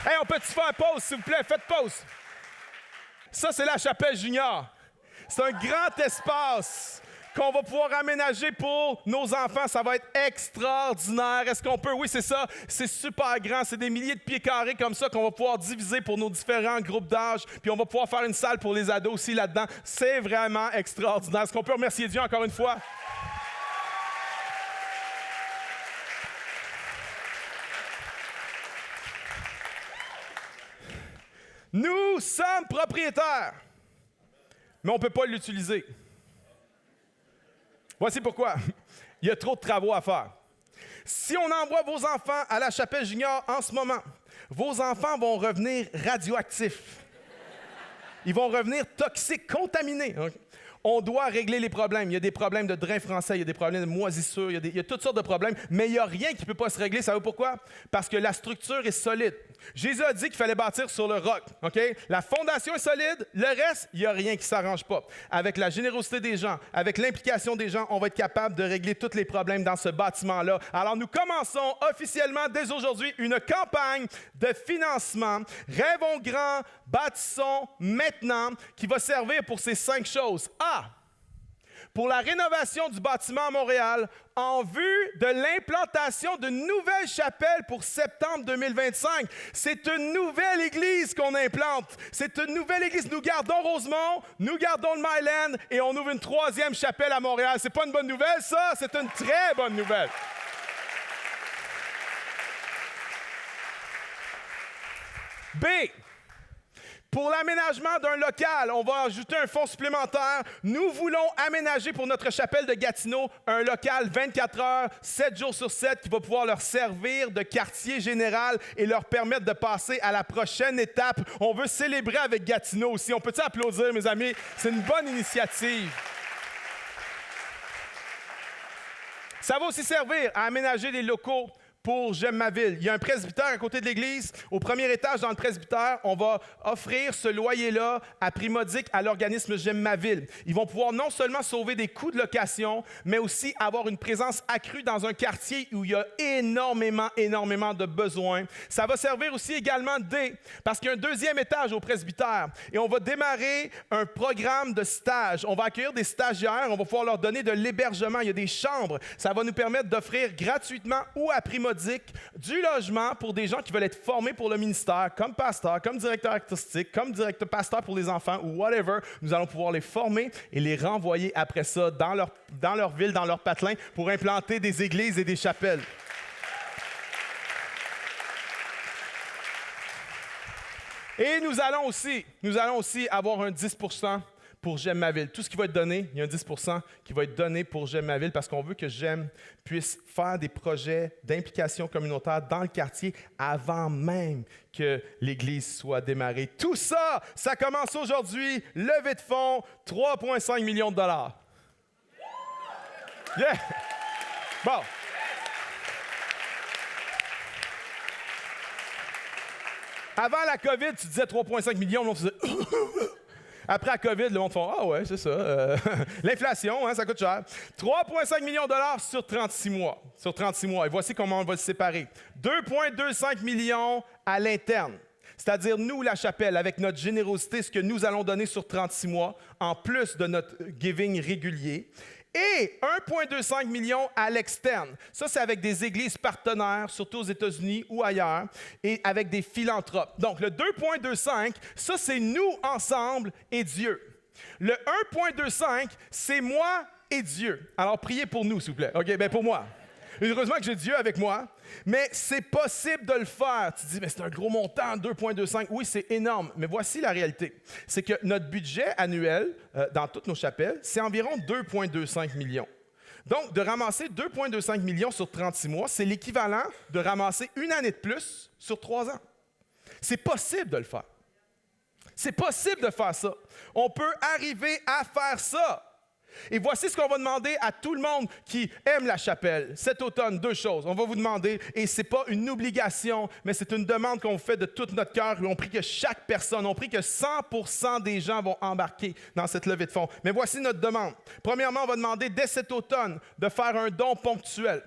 Hey, on peut-tu faire pause, s'il vous plaît? Faites pause. Ça, c'est la chapelle junior. C'est un grand espace qu'on va pouvoir aménager pour nos enfants. Ça va être extraordinaire. Est-ce qu'on peut? Oui, c'est ça. C'est super grand. C'est des milliers de pieds carrés comme ça qu'on va pouvoir diviser pour nos différents groupes d'âge. Puis on va pouvoir faire une salle pour les ados aussi là-dedans. C'est vraiment extraordinaire. Est-ce qu'on peut remercier Dieu encore une fois? Nous sommes propriétaires, mais on ne peut pas l'utiliser. Voici pourquoi. Il y a trop de travaux à faire. Si on envoie vos enfants à la chapelle junior en ce moment, vos enfants vont revenir radioactifs. Ils vont revenir toxiques, contaminés. on doit régler les problèmes. Il y a des problèmes de drain français, il y a des problèmes de moisissure, il y a toutes sortes de problèmes, mais il n'y a rien qui ne peut pas se régler. Savez-vous pourquoi? Parce que la structure est solide. Jésus a dit qu'il fallait bâtir sur le roc. Okay? La fondation est solide, le reste, il n'y a rien qui ne s'arrange pas. Avec la générosité des gens, avec l'implication des gens, on va être capable de régler tous les problèmes dans ce bâtiment-là. Alors, nous commençons officiellement dès aujourd'hui une campagne de financement. Rêvons grand, bâtissons maintenant, qui va servir pour ces 5 choses. A, pour la rénovation du bâtiment à Montréal en vue de l'implantation d'une nouvelle chapelle pour septembre 2025. C'est une nouvelle église qu'on implante. C'est une nouvelle église. Nous gardons Rosemont, nous gardons le Myland et on ouvre une 3e chapelle à Montréal. C'est pas une bonne nouvelle, ça? C'est une très bonne nouvelle. B, pour l'aménagement d'un local, on va ajouter un fonds supplémentaire. Nous voulons aménager pour notre chapelle de Gatineau un local 24 heures, 7 jours sur 7 qui va pouvoir leur servir de quartier général et leur permettre de passer à la prochaine étape. On veut célébrer avec Gatineau aussi. On peut-tu applaudir, mes amis? C'est une bonne initiative. Ça va aussi servir à aménager des locaux pour J'aime ma ville. Il y a un presbytère à côté de l'église. Au premier étage, dans le presbytère, on va offrir ce loyer-là à prix modique à l'organisme J'aime ma ville. Ils vont pouvoir non seulement sauver des coûts de location, mais aussi avoir une présence accrue dans un quartier où il y a énormément de besoins. Ça va servir aussi également parce qu'il y a un 2e étage au presbytère et on va démarrer un programme de stage. On va accueillir des stagiaires, on va pouvoir leur donner de l'hébergement. Il y a des chambres. Ça va nous permettre d'offrir gratuitement ou à prix modique du logement pour des gens qui veulent être formés pour le ministère, comme pasteur, comme directeur artistique, comme directeur pasteur pour les enfants ou whatever. Nous allons pouvoir les former et les renvoyer après ça dans leur ville, dans leur patelin pour implanter des églises et des chapelles. Et nous allons aussi avoir un 10% pour J'aime ma ville. Tout ce qui va être donné, il y a un 10% qui va être donné pour J'aime ma ville parce qu'on veut que J'aime puisse faire des projets d'implication communautaire dans le quartier avant même que l'Église soit démarrée. Tout ça, ça commence aujourd'hui. Levée de fonds, 3,5 millions de dollars. Yeah! Bon. Avant la COVID, tu disais 3,5 millions, on faisait... Après la COVID, le monde fait « Ah ouais, c'est ça. L'inflation, hein, ça coûte cher. » 3,5 millions de dollars sur 36 mois. Sur 36 mois. Et voici comment on va le séparer. 2,25 millions à l'interne. C'est-à-dire, nous, la chapelle, avec notre générosité, ce que nous allons donner sur 36 mois, en plus de notre giving régulier. Et 1,25 million à l'externe. Ça, c'est avec des églises partenaires, surtout aux États-Unis ou ailleurs, et avec des philanthropes. Donc, le 2,25, ça, c'est nous ensemble et Dieu. Le 1,25, c'est moi et Dieu. Alors, priez pour nous, s'il vous plaît. OK, bien pour moi. Heureusement que j'ai Dieu avec moi, mais c'est possible de le faire. Tu te dis, mais c'est un gros montant, 2,25. Oui, c'est énorme, mais voici la réalité. C'est que notre budget annuel dans toutes nos chapelles, c'est environ 2,25 millions. Donc, de ramasser 2,25 millions sur 36 mois, c'est l'équivalent de ramasser une année de plus sur 3 ans. C'est possible de le faire. C'est possible de faire ça. On peut arriver à faire ça. Et voici ce qu'on va demander à tout le monde qui aime la chapelle. Cet automne, 2 choses. On va vous demander, et ce n'est pas une obligation, mais c'est une demande qu'on fait de tout notre cœur. On prie que chaque personne, on prie que 100% des gens vont embarquer dans cette levée de fonds. Mais voici notre demande. Premièrement, on va demander dès cet automne de faire un don ponctuel.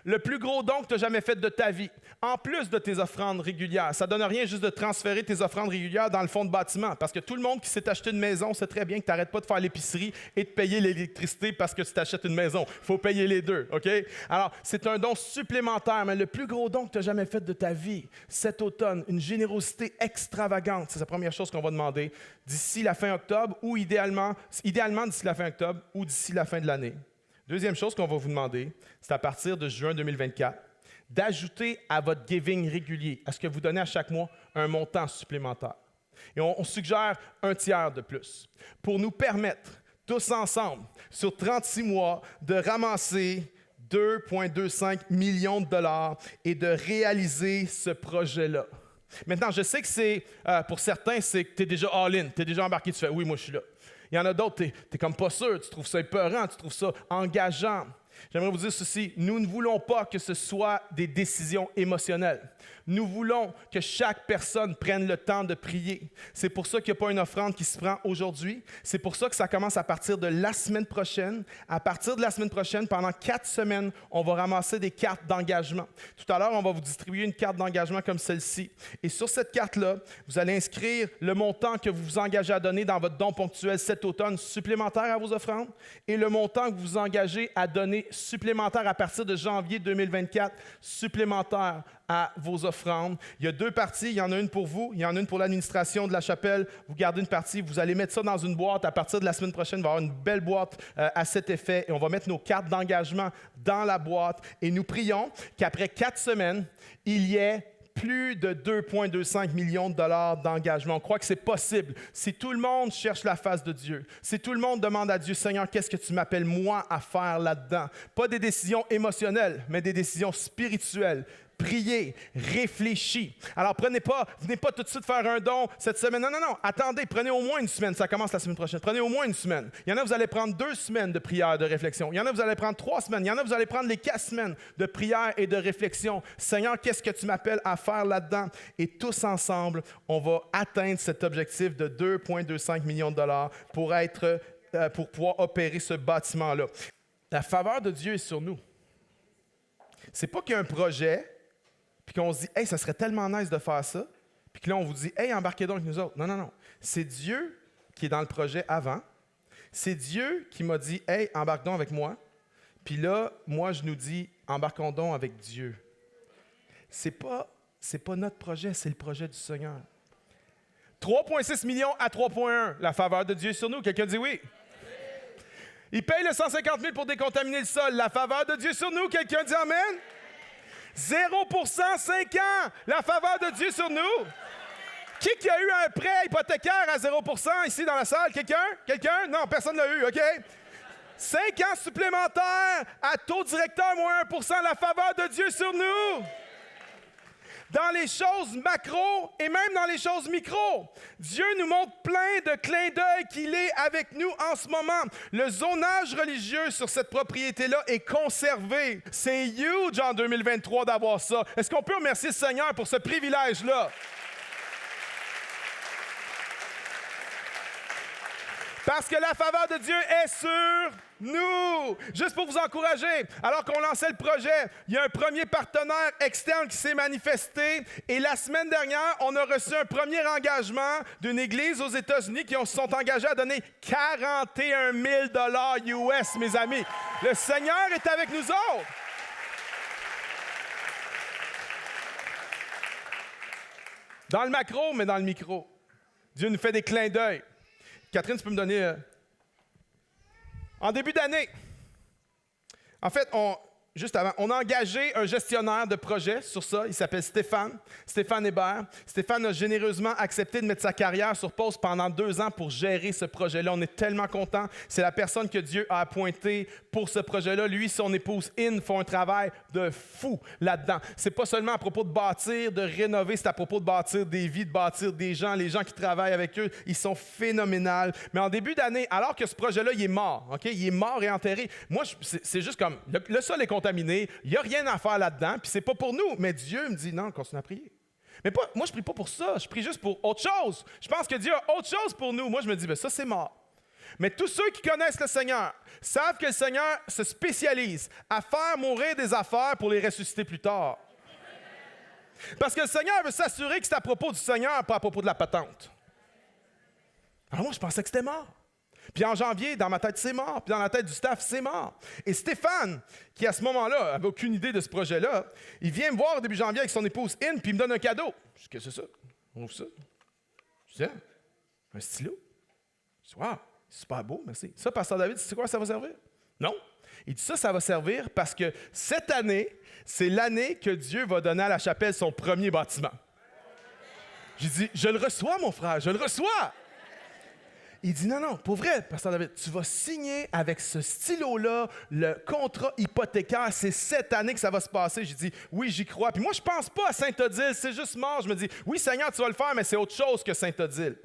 Le plus gros don que tu as jamais fait de ta vie, en plus de tes offrandes régulières. Ça ne donne rien juste de transférer tes offrandes régulières dans le fonds de bâtiment, parce que tout le monde qui s'est acheté une maison sait très bien que tu n'arrêtes pas de faire l'épicerie et de payer l'électricité parce que tu t'achètes une maison. Il faut payer les deux, OK? Alors, c'est un don supplémentaire, mais le plus gros don que tu as jamais fait de ta vie, cet automne, une générosité extravagante, c'est la première chose qu'on va demander d'ici la fin octobre ou idéalement d'ici la fin octobre ou d'ici la fin de l'année. Deuxième chose qu'on va vous demander, c'est à partir de juin 2024, d'ajouter à votre giving régulier, à ce que vous donnez à chaque mois, un montant supplémentaire. Et on suggère un tiers de plus pour nous permettre, tous ensemble, sur 36 mois, de ramasser 2,25 millions de dollars et de réaliser ce projet-là. Maintenant, je sais que pour certains, c'est que tu es déjà all-in, tu es déjà embarqué, tu fais « Oui, moi je suis là ». Il y en a d'autres, tu n'es comme pas sûr, tu trouves ça épeurant, tu trouves ça engageant. J'aimerais vous dire ceci, nous ne voulons pas que ce soit des décisions émotionnelles. Nous voulons que chaque personne prenne le temps de prier. C'est pour ça qu'il n'y a pas une offrande qui se prend aujourd'hui. C'est pour ça que ça commence à partir de la semaine prochaine. À partir de la semaine prochaine, pendant 4 semaines, on va ramasser des cartes d'engagement. Tout à l'heure, on va vous distribuer une carte d'engagement comme celle-ci. Et sur cette carte-là, vous allez inscrire le montant que vous vous engagez à donner dans votre don ponctuel cet automne supplémentaire à vos offrandes et le montant que vous vous engagez à donner supplémentaire à partir de janvier 2024, supplémentaire à vos offrandes. Il y a 2 parties, il y en a une pour vous, il y en a une pour l'administration de la chapelle. Vous gardez une partie, vous allez mettre ça dans une boîte. À partir de la semaine prochaine, il va y avoir une belle boîte à cet effet et on va mettre nos cartes d'engagement dans la boîte. Et nous prions qu'après 4 semaines, il y ait plus de 2,25 millions de dollars d'engagement. On croit que c'est possible. Si tout le monde cherche la face de Dieu, si tout le monde demande à Dieu, Seigneur, qu'est-ce que tu m'appelles moi à faire là-dedans? Pas des décisions émotionnelles, mais des décisions spirituelles. Priez, réfléchis. Alors, venez pas tout de suite faire un don cette semaine. Non. Attendez, prenez au moins une semaine. Ça commence la semaine prochaine. Prenez au moins une semaine. Il y en a, vous allez prendre 2 semaines de prière, de réflexion. Il y en a, vous allez prendre 3 semaines. Il y en a, vous allez prendre les 4 semaines de prière et de réflexion. Seigneur, qu'est-ce que tu m'appelles à faire là-dedans? Et tous ensemble, on va atteindre cet objectif de 2,25 millions de dollars pour pouvoir opérer ce bâtiment-là. La faveur de Dieu est sur nous. C'est pas qu'il y a un projet puis qu'on se dit, hey, ça serait tellement nice de faire ça, puis que là, on vous dit, hey, embarquez donc avec nous autres. Non. C'est Dieu qui est dans le projet avant. C'est Dieu qui m'a dit, hey, embarque donc avec moi. Puis là, moi, je nous dis, embarquons donc avec Dieu. C'est pas notre projet, c'est le projet du Seigneur. 3,6 millions à 3,1, la faveur de Dieu est sur nous. Quelqu'un dit oui? Il paye le 150 000 pour décontaminer le sol. La faveur de Dieu est sur nous. Quelqu'un dit amen? 0% 5 ans, la faveur de Dieu sur nous. Qui a eu un prêt hypothécaire à 0% ici dans la salle? Quelqu'un? Non, personne ne l'a eu, OK? 5 ans supplémentaires à taux directeur moins 1%, la faveur de Dieu sur nous. Dans les choses macro et même dans les choses micro. Dieu nous montre plein de clins d'œil qu'il est avec nous en ce moment. Le zonage religieux sur cette propriété-là est conservé. C'est huge en 2023 d'avoir ça. Est-ce qu'on peut remercier le Seigneur pour ce privilège-là? Parce que la faveur de Dieu est sur nous. Juste pour vous encourager, alors qu'on lançait le projet, il y a un premier partenaire externe qui s'est manifesté et la semaine dernière, on a reçu un premier engagement d'une église aux États-Unis qui se sont engagés à donner 41 000 US, mes amis. Le Seigneur est avec nous autres. Dans le macro, mais dans le micro. Dieu nous fait des clins d'œil. Catherine, tu peux me donner... En début d'année, en fait, juste avant, on a engagé un gestionnaire de projet sur ça. Il s'appelle Stéphane Hébert. Stéphane a généreusement accepté de mettre sa carrière sur pause pendant 2 ans pour gérer ce projet-là. On est tellement contents. C'est la personne que Dieu a appointée pour ce projet-là. Lui, son épouse In font un travail de fou là-dedans. C'est pas seulement à propos de bâtir, de rénover, c'est à propos de bâtir des vies, de bâtir des gens. Les gens qui travaillent avec eux, ils sont phénoménaux. Mais en début d'année, alors que ce projet-là, il est mort, OK? Il est mort et enterré. Moi, c'est juste comme, le sol est contaminé, il n'y a rien à faire là-dedans, puis c'est pas pour nous. Mais Dieu me dit, non, continue à prier. Mais moi, je prie pas pour ça, je prie juste pour autre chose. Je pense que Dieu a autre chose pour nous. Moi, je me dis, ça, c'est mort. Mais tous ceux qui connaissent le Seigneur savent que le Seigneur se spécialise à faire mourir des affaires pour les ressusciter plus tard. Parce que le Seigneur veut s'assurer que c'est à propos du Seigneur, pas à propos de la patente. Alors moi, je pensais que c'était mort. Puis en janvier, dans ma tête, c'est mort. Puis dans la tête du staff, c'est mort. Et Stéphane, qui à ce moment-là n'avait aucune idée de ce projet-là, il vient me voir au début janvier avec son épouse In, puis il me donne un cadeau. Je dis, qu'est-ce que c'est ça? On ouvre ça. Je dis, un stylo. Je dis, wow, c'est super beau, merci. Ça, Pasteur David, c'est quoi ça va servir? Non. Il dit, ça va servir parce que cette année, c'est l'année que Dieu va donner à la chapelle son premier bâtiment. J'ai dit, je le reçois, mon frère, je le reçois. Il dit, non, pour vrai, Pasteur David, tu vas signer avec ce stylo-là le contrat hypothécaire. C'est cette année que ça va se passer. J'ai dit, oui, j'y crois. Puis moi, je ne pense pas à Saint-Odile, c'est juste mort. Je me dis, oui, Seigneur, tu vas le faire, mais c'est autre chose que Saint-Odile.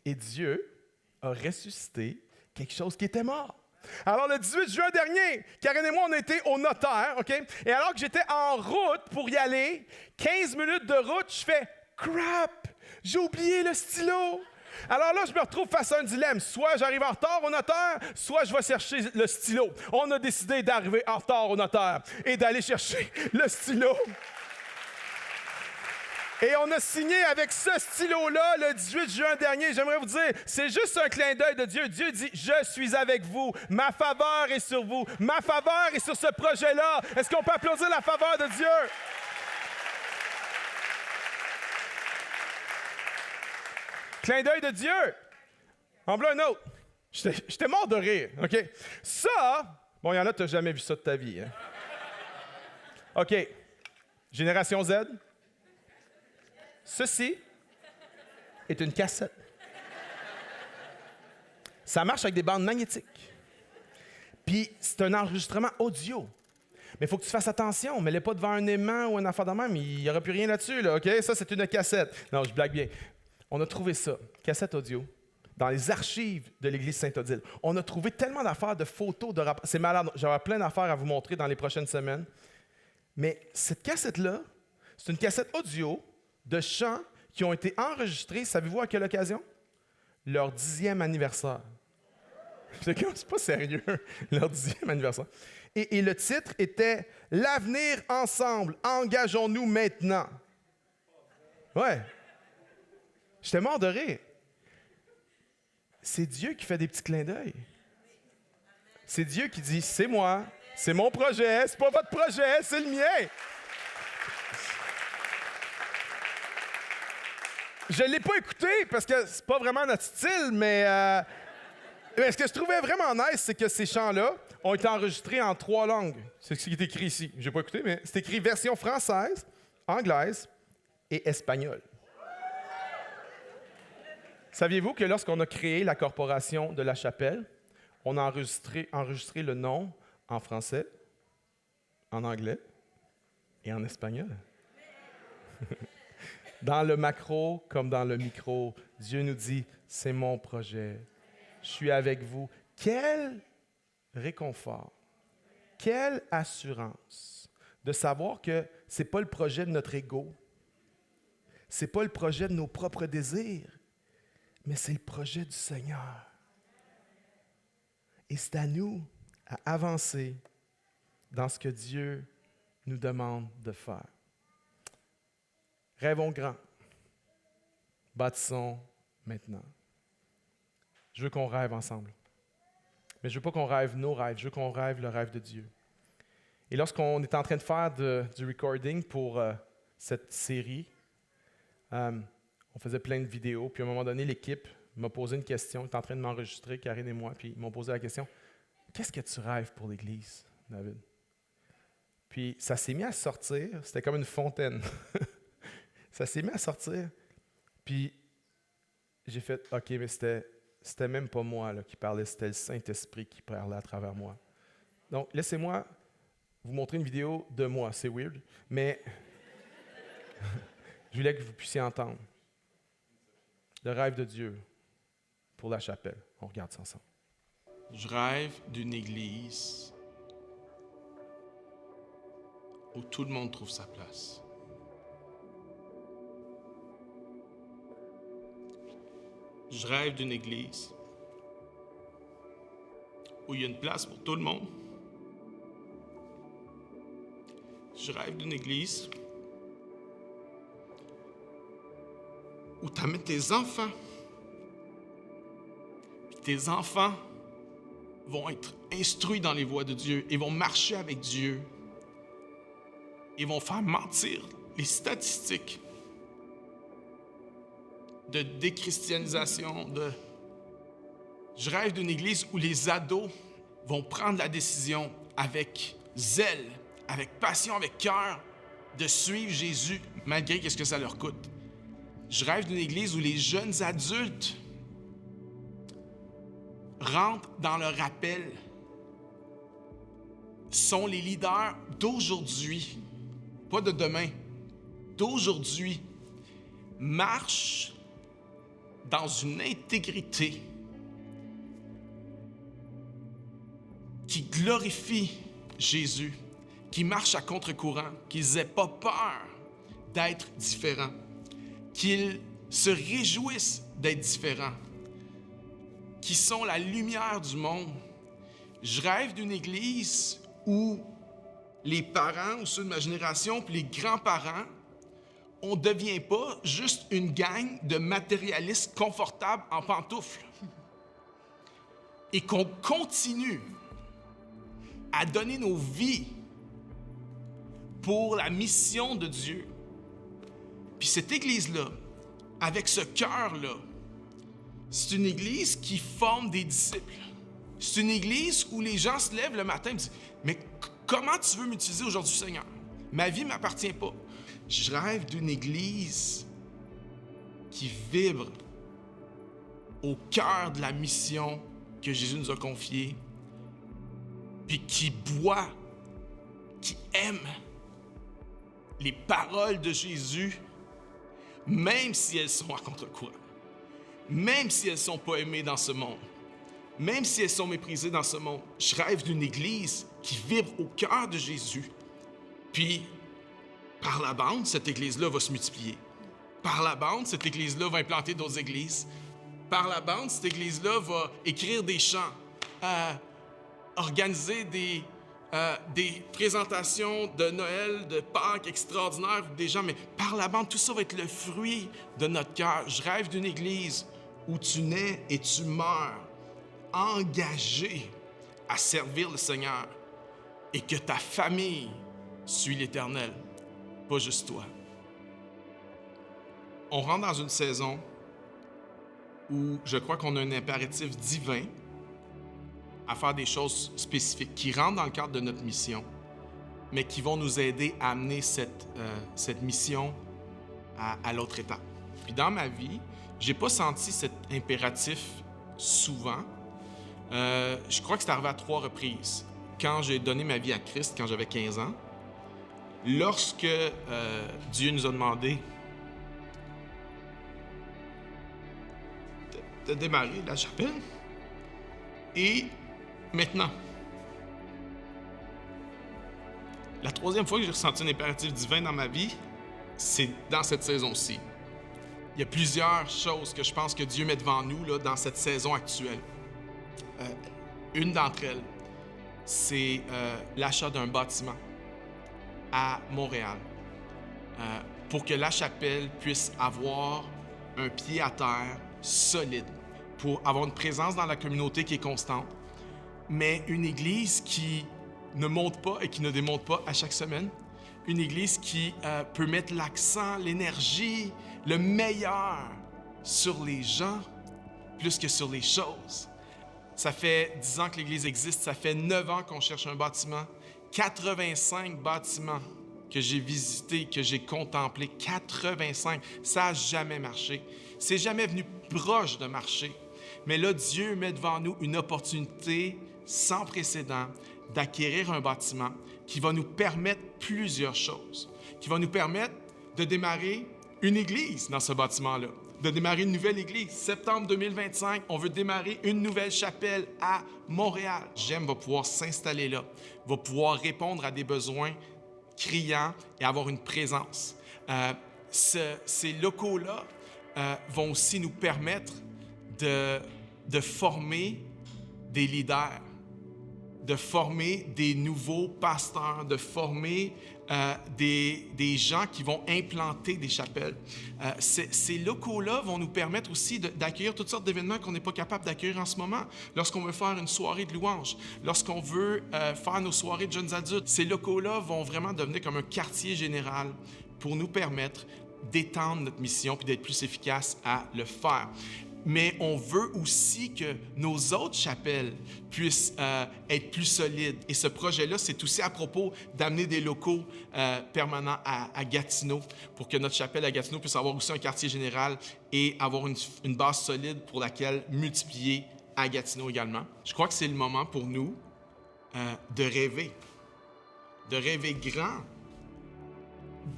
Et Dieu a ressuscité quelque chose qui était mort. Alors, le 18 juin dernier, Karen et moi, on était au notaire, OK? Et alors que j'étais en route pour y aller, 15 minutes de route, je fais « Crap! J'ai oublié le stylo! » Alors là, je me retrouve face à un dilemme. Soit j'arrive en retard au notaire, soit je vais chercher le stylo. On a décidé d'arriver en retard au notaire et d'aller chercher le stylo. Et on a signé avec ce stylo-là le 18 juin dernier. J'aimerais vous dire, c'est juste un clin d'œil de Dieu. Dieu dit, je suis avec vous. Ma faveur est sur vous. Ma faveur est sur ce projet-là. Est-ce qu'on peut applaudir la faveur de Dieu? Clin d'œil de Dieu. En voilà un autre. J'étais mort de rire, OK? Ça, bon, il y en a, tu n'as jamais vu ça de ta vie. Hein? OK. Génération Z. Ceci est une cassette. Ça marche avec des bandes magnétiques. Puis, c'est un enregistrement audio. Mais il faut que tu fasses attention. Mets-le pas devant un aimant ou un affaire de même. Il n'y aura plus rien là-dessus, là, OK? Ça, c'est une cassette. Non, je blague bien. On a trouvé ça, cassette audio, dans les archives de l'église Saint-Odile. On a trouvé tellement d'affaires, de photos, de rapports. C'est malade. J'aurai plein d'affaires à vous montrer dans les prochaines semaines. Mais cette cassette-là, c'est une cassette audio de chants qui ont été enregistrés, savez-vous à quelle occasion? Leur 10e anniversaire. C'est pas sérieux, leur 10e anniversaire. Et le titre était « L'avenir ensemble, engageons-nous maintenant ». Ouais. J'étais mort de rire. C'est Dieu qui fait des petits clins d'œil. C'est Dieu qui dit « C'est moi, c'est mon projet, c'est pas votre projet, c'est le mien ». Je ne l'ai pas écouté parce que c'est pas vraiment notre style, mais ce que je trouvais vraiment nice, c'est que ces chants-là ont été enregistrés en 3 langues. C'est ce qui est écrit ici. Je n'ai pas écouté, mais c'est écrit version française, anglaise et espagnole. Saviez-vous que lorsqu'on a créé la corporation de La Chapelle, on a enregistré le nom en français, en anglais et en espagnol? Dans le macro comme dans le micro, Dieu nous dit, c'est mon projet, je suis avec vous. Quel réconfort, quelle assurance de savoir que ce n'est pas le projet de notre ego, ce n'est pas le projet de nos propres désirs, mais c'est le projet du Seigneur. Et c'est à nous à avancer dans ce que Dieu nous demande de faire. Rêvons grand. Bâtissons maintenant. Je veux qu'on rêve ensemble. Mais je ne veux pas qu'on rêve nos rêves, je veux qu'on rêve le rêve de Dieu. Et lorsqu'on est en train de faire du recording pour cette série, on faisait plein de vidéos, puis à un moment donné, l'équipe m'a posé une question, ils étaient en train de m'enregistrer, Karine et moi, puis ils m'ont posé la question, « Qu'est-ce que tu rêves pour l'Église, David? » Puis ça s'est mis à sortir, c'était comme une fontaine. Ça s'est mis à sortir, puis j'ai fait, OK, mais c'était même pas moi là, qui parlait, c'était le Saint-Esprit qui parlait à travers moi. Donc, laissez-moi vous montrer une vidéo de moi, c'est weird, mais je voulais que vous puissiez entendre le rêve de Dieu pour La Chapelle. On regarde ça ensemble. Je rêve d'une église où tout le monde trouve sa place. Je rêve d'une église où il y a une place pour tout le monde. Je rêve d'une église où tu amènes tes enfants. Puis tes enfants vont être instruits dans les voies de Dieu et vont marcher avec Dieu. Ils vont faire mentir les statistiques de déchristianisation. Je rêve d'une église où les ados vont prendre la décision avec zèle, avec passion, avec cœur, de suivre Jésus malgré ce que ça leur coûte. Je rêve d'une église où les jeunes adultes rentrent dans leur appel, sont les leaders d'aujourd'hui, pas de demain, d'aujourd'hui, marchent dans une intégrité qui glorifie Jésus, qui marche à contre-courant, qu'ils n'aient pas peur d'être différents, qu'ils se réjouissent d'être différents, qui sont la lumière du monde. Je rêve d'une église où les parents ou ceux de ma génération, puis les grands-parents, on ne devient pas juste une gang de matérialistes confortables en pantoufles. Et qu'on continue à donner nos vies pour la mission de Dieu. Puis cette église-là, avec ce cœur-là, c'est une église qui forme des disciples. C'est une église où les gens se lèvent le matin et me disent « Mais comment tu veux m'utiliser aujourd'hui, Seigneur? Ma vie ne m'appartient pas. » Je rêve d'une église qui vibre au cœur de la mission que Jésus nous a confiée, puis qui boit, qui aime les paroles de Jésus, même si elles sont à contre-courant, même si elles ne sont pas aimées dans ce monde, même si elles sont méprisées dans ce monde. Je rêve d'une église qui vibre au cœur de Jésus. Puis, par la bande, cette église-là va se multiplier. Par la bande, cette église-là va implanter d'autres églises. Par la bande, cette église-là va écrire des chants, organiser des présentations de Noël, de Pâques extraordinaires, des gens, mais par la bande, tout ça va être le fruit de notre cœur. Je rêve d'une église où tu nais et tu meurs, engagé à servir le Seigneur, et que ta famille suit l'Éternel, pas juste toi. On rentre dans une saison où je crois qu'on a un impératif divin à faire des choses spécifiques qui rentrent dans le cadre de notre mission, mais qui vont nous aider à amener cette mission à l'autre étape. Puis dans ma vie, j'ai pas senti cet impératif souvent. Je crois que c'est arrivé à 3 reprises. Quand j'ai donné ma vie à Christ, quand j'avais 15 ans, lorsque Dieu nous a demandé de démarrer la chapelle, et maintenant, la 3e fois que j'ai ressenti un impératif divin dans ma vie, c'est dans cette saison-ci. Il y a plusieurs choses que je pense que Dieu met devant nous là, dans cette saison actuelle. Une d'entre elles, c'est l'achat d'un bâtiment à Montréal pour que la chapelle puisse avoir un pied à terre solide, pour avoir une présence dans la communauté qui est constante, mais une église qui ne monte pas et qui ne démonte pas à chaque semaine, une église qui peut mettre l'accent, l'énergie, le meilleur sur les gens plus que sur les choses. Ça fait 10 ans que l'Église existe, ça fait 9 ans qu'on cherche un bâtiment. 85 bâtiments que j'ai visités, que j'ai contemplés, 85, ça n'a jamais marché. C'est jamais venu proche de marcher. Mais là, Dieu met devant nous une opportunité sans précédent d'acquérir un bâtiment qui va nous permettre plusieurs choses, qui va nous permettre de démarrer une église dans ce bâtiment-là, de démarrer une nouvelle église. Septembre 2025, on veut démarrer une nouvelle chapelle à Montréal. GEM va pouvoir s'installer là, va pouvoir répondre à des besoins criants et avoir une présence. Ces locaux-là vont aussi nous permettre de former des leaders, de former des nouveaux pasteurs, de former des gens qui vont implanter des chapelles. Ces locaux-là vont nous permettre aussi d'accueillir toutes sortes d'événements qu'on n'est pas capable d'accueillir en ce moment. Lorsqu'on veut faire une soirée de louange, lorsqu'on veut faire nos soirées de jeunes adultes, ces locaux-là vont vraiment devenir comme un quartier général pour nous permettre d'étendre notre mission puis d'être plus efficace à le faire. Mais on veut aussi que nos autres chapelles puissent être plus solides. Et ce projet-là, c'est aussi à propos d'amener des locaux permanents à Gatineau pour que notre chapelle à Gatineau puisse avoir aussi un quartier général et avoir une base solide pour laquelle multiplier à Gatineau également. Je crois que c'est le moment pour nous de rêver grand,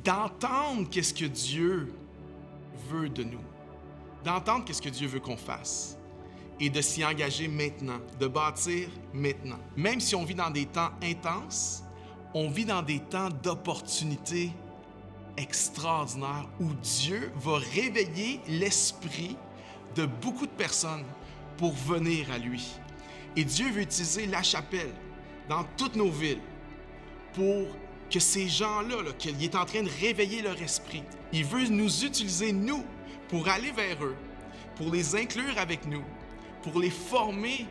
d'entendre qu'est-ce que Dieu veut de nous, d'entendre qu'est-ce que Dieu veut qu'on fasse et de s'y engager maintenant, de bâtir maintenant. Même si on vit dans des temps intenses, on vit dans des temps d'opportunités extraordinaires où Dieu va réveiller l'esprit de beaucoup de personnes pour venir à lui. Et Dieu veut utiliser la chapelle dans toutes nos villes pour que ces gens-là, qu'il est en train de réveiller leur esprit, il veut nous utiliser, nous, pour aller vers eux, pour les inclure avec nous, pour les former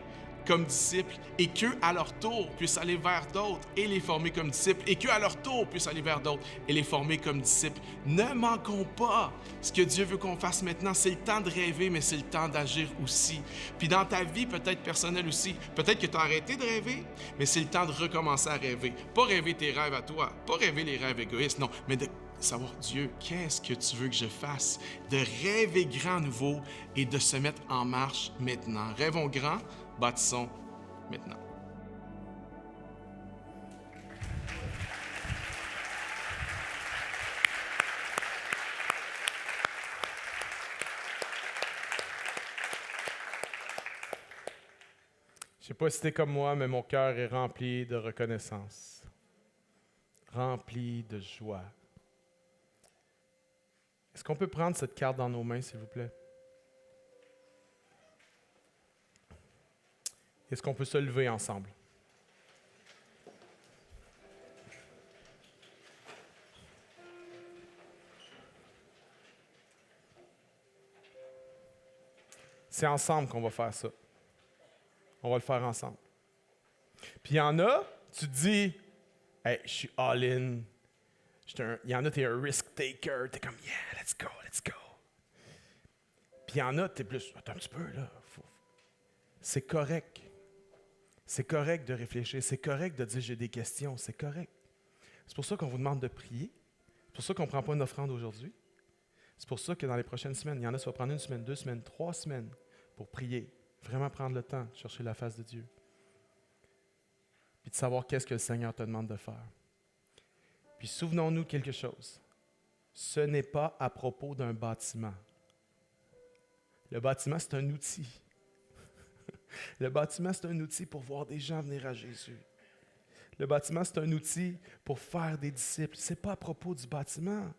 comme disciples et qu'eux, à leur tour, puissent aller vers d'autres et les former comme disciples et qu'eux, à leur tour, puissent aller vers d'autres et les former comme disciples. Ne manquons pas ce que Dieu veut qu'on fasse maintenant. C'est le temps de rêver, mais c'est le temps d'agir aussi. Puis dans ta vie, peut-être personnelle aussi, peut-être que tu as arrêté de rêver, mais c'est le temps de recommencer à rêver. Pas rêver tes rêves à toi, pas rêver les rêves égoïstes, non, mais de savoir, Dieu, qu'est-ce que tu veux que je fasse? De rêver grand à nouveau et de se mettre en marche maintenant. Rêvons grand, bâtissons maintenant. Je ne sais pas si t'es comme moi, mais mon cœur est rempli de reconnaissance, rempli de joie. Est-ce qu'on peut prendre cette carte dans nos mains, s'il vous plaît? Est-ce qu'on peut se lever ensemble? C'est ensemble qu'on va faire ça. On va le faire ensemble. Puis il y en a, tu te dis, hey, je suis all-in. Il y en a, tu es un risk-taker. Tu es comme, yeah, let's go, let's go. Puis il y en a, tu es plus, attends un petit peu, là. C'est correct. C'est correct de réfléchir. C'est correct de dire, j'ai des questions. C'est correct. C'est pour ça qu'on vous demande de prier. C'est pour ça qu'on ne prend pas une offrande aujourd'hui. C'est pour ça que dans les prochaines semaines, il y en a, ça va prendre 1 semaine, 2 semaines, 3 semaines pour prier. Vraiment prendre le temps de chercher la face de Dieu. Puis de savoir qu'est-ce que le Seigneur te demande de faire. Puis souvenons-nous quelque chose. Ce n'est pas à propos d'un bâtiment. Le bâtiment, c'est un outil. Le bâtiment, c'est un outil pour voir des gens venir à Jésus. Le bâtiment, c'est un outil pour faire des disciples. Ce n'est pas à propos du bâtiment.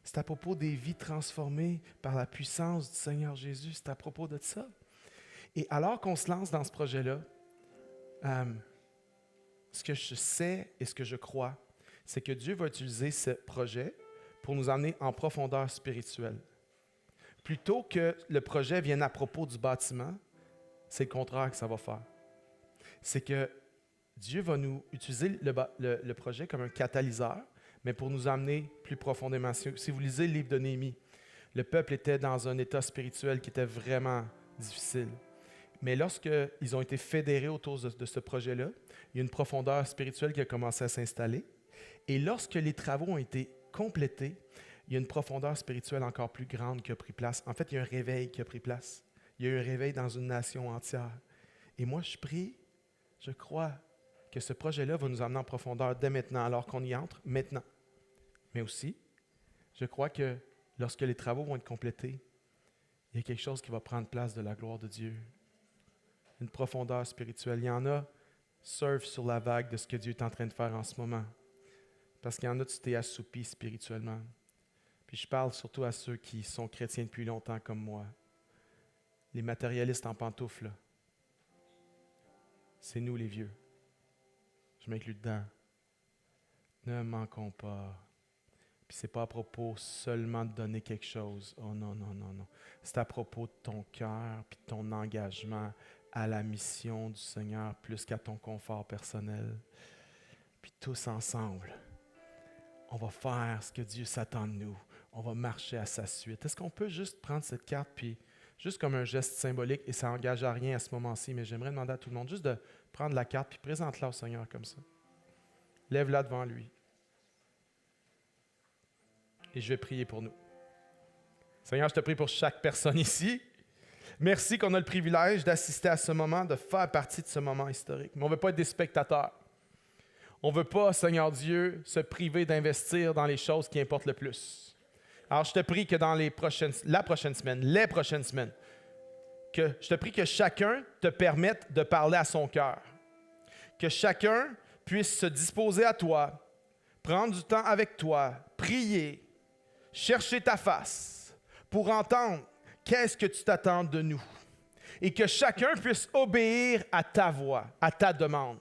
C'est à propos des vies transformées par la puissance du Seigneur Jésus. C'est à propos de ça. Et alors qu'on se lance dans ce projet-là, ce que je sais et ce que je crois, c'est que Dieu va utiliser ce projet pour nous emmener en profondeur spirituelle. Plutôt que le projet vienne à propos du bâtiment, c'est le contraire que ça va faire. C'est que Dieu va nous utiliser le projet comme un catalyseur, mais pour nous emmener plus profondément. Si vous lisez le livre de Néhémie, le peuple était dans un état spirituel qui était vraiment difficile. Mais lorsqu'ils ont été fédérés autour de ce projet-là, il y a une profondeur spirituelle qui a commencé à s'installer. Et lorsque les travaux ont été complétés, il y a une profondeur spirituelle encore plus grande qui a pris place. En fait, il y a un réveil qui a pris place. Il y a eu un réveil dans une nation entière. Et moi, je prie, je crois que ce projet-là va nous emmener en profondeur dès maintenant, alors qu'on y entre maintenant. Mais aussi, je crois que lorsque les travaux vont être complétés, il y a quelque chose qui va prendre place de la gloire de Dieu. Une profondeur spirituelle. Il y en a, surfent sur la vague de ce que Dieu est en train de faire en ce moment. Parce qu'il y en a, tu t'es assoupi spirituellement. Puis je parle surtout à ceux qui sont chrétiens depuis longtemps comme moi. Les matérialistes en pantoufles, là. C'est nous les vieux. Je m'inclus dedans. Ne manquons pas. Puis c'est pas à propos seulement de donner quelque chose. Oh non, non, non, non. C'est à propos de ton cœur puis de ton engagement à la mission du Seigneur plus qu'à ton confort personnel. Puis tous ensemble, on va faire ce que Dieu s'attend de nous. On va marcher à sa suite. Est-ce qu'on peut juste prendre cette carte puis juste comme un geste symbolique, et ça n'engage à rien à ce moment-ci, mais j'aimerais demander à tout le monde juste de prendre la carte puis présente-la au Seigneur comme ça. Lève-la devant lui. Et je vais prier pour nous. Seigneur, je te prie pour chaque personne ici. Merci qu'on a le privilège d'assister à ce moment, de faire partie de ce moment historique. Mais on ne veut pas être des spectateurs. On ne veut pas, Seigneur Dieu, se priver d'investir dans les choses qui importent le plus. Alors, je te prie que dans les prochaines semaines, que je te prie que chacun te permette de parler à son cœur. Que chacun puisse se disposer à toi, prendre du temps avec toi, prier, chercher ta face pour entendre qu'est-ce que tu t'attends de nous. Et que chacun puisse obéir à ta voix, à ta demande.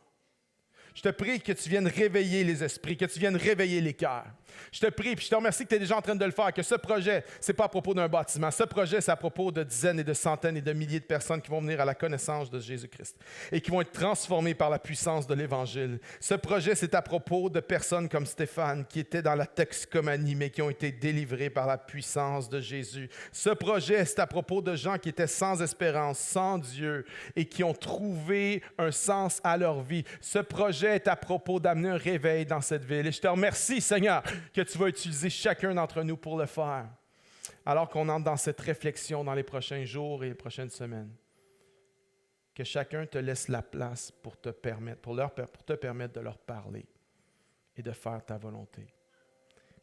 Je te prie que tu viennes réveiller les esprits, que tu viennes réveiller les cœurs. Je te prie, puis je te remercie que tu es déjà en train de le faire, que ce projet, ce n'est pas à propos d'un bâtiment. Ce projet, c'est à propos de dizaines et de centaines et de milliers de personnes qui vont venir à la connaissance de Jésus-Christ et qui vont être transformées par la puissance de l'Évangile. Ce projet, c'est à propos de personnes comme Stéphane qui étaient dans la toxicomanie, mais qui ont été délivrées par la puissance de Jésus. Ce projet, c'est à propos de gens qui étaient sans espérance, sans Dieu et qui ont trouvé un sens à leur vie. Ce projet est à propos d'amener un réveil dans cette ville. Et je te remercie, Seigneur, que tu vas utiliser chacun d'entre nous pour le faire. Alors qu'on entre dans cette réflexion dans les prochains jours et les prochaines semaines, que chacun te laisse la place pour te permettre de leur parler et de faire ta volonté.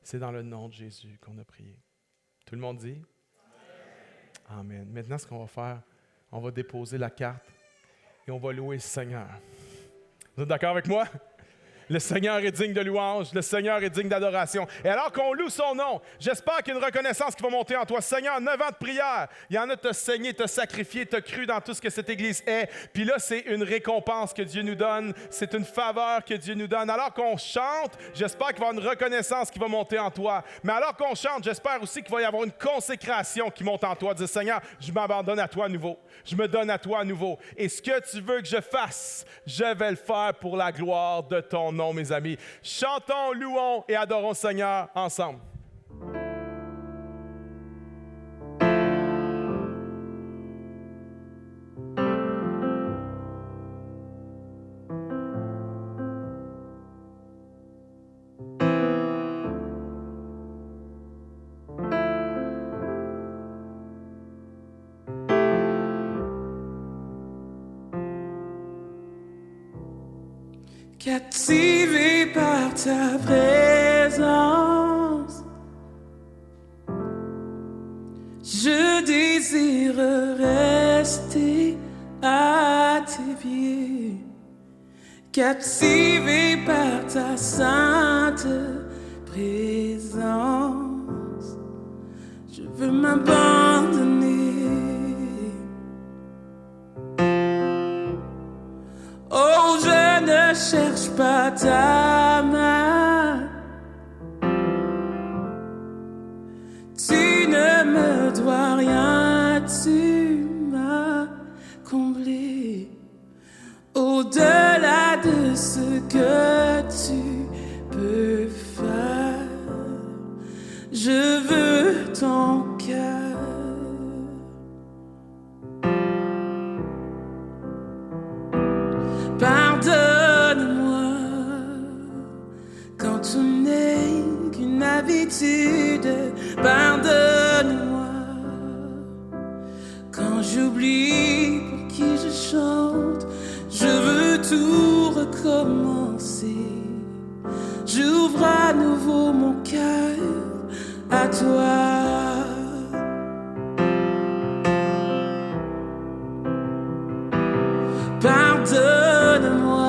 C'est dans le nom de Jésus qu'on a prié. Tout le monde dit? Amen. Amen. Maintenant, ce qu'on va faire, on va déposer la carte et on va louer le Seigneur. Vous êtes d'accord avec moi? Le Seigneur est digne de louange, le Seigneur est digne d'adoration. Et alors qu'on loue son nom, j'espère qu'il y a une reconnaissance qui va monter en toi. Seigneur, 9 ans de prière, il y en a t'as saigné, t'as sacrifié, t'as cru dans tout ce que cette Église est. Puis là, c'est une récompense que Dieu nous donne, c'est une faveur que Dieu nous donne. Alors qu'on chante, j'espère qu'il va y avoir une reconnaissance qui va monter en toi. Mais alors qu'on chante, j'espère aussi qu'il va y avoir une consécration qui monte en toi. Dis, Seigneur, je m'abandonne à toi à nouveau. Je me donne à toi à nouveau. Et ce que tu veux que je fasse, je vais le faire pour la gloire de ton nom, mes amis. Chantons, louons et adorons le Seigneur ensemble. Captivé par ta présence, je désire rester à tes pieds. Captivé par ta sainte présence, je veux m'abandonner. Oh, je ne cherche pas ta main. Tu ne me dois rien, tu m'as comblé. Au-delà de ce que tu peux faire, je veux ton cœur. Pardonne-moi quand tout n'est qu'une habitude. Pardonne-moi quand j'oublie pour qui je chante. Je veux tout recommencer. J'ouvre à nouveau mon cœur à toi. Pardonne-moi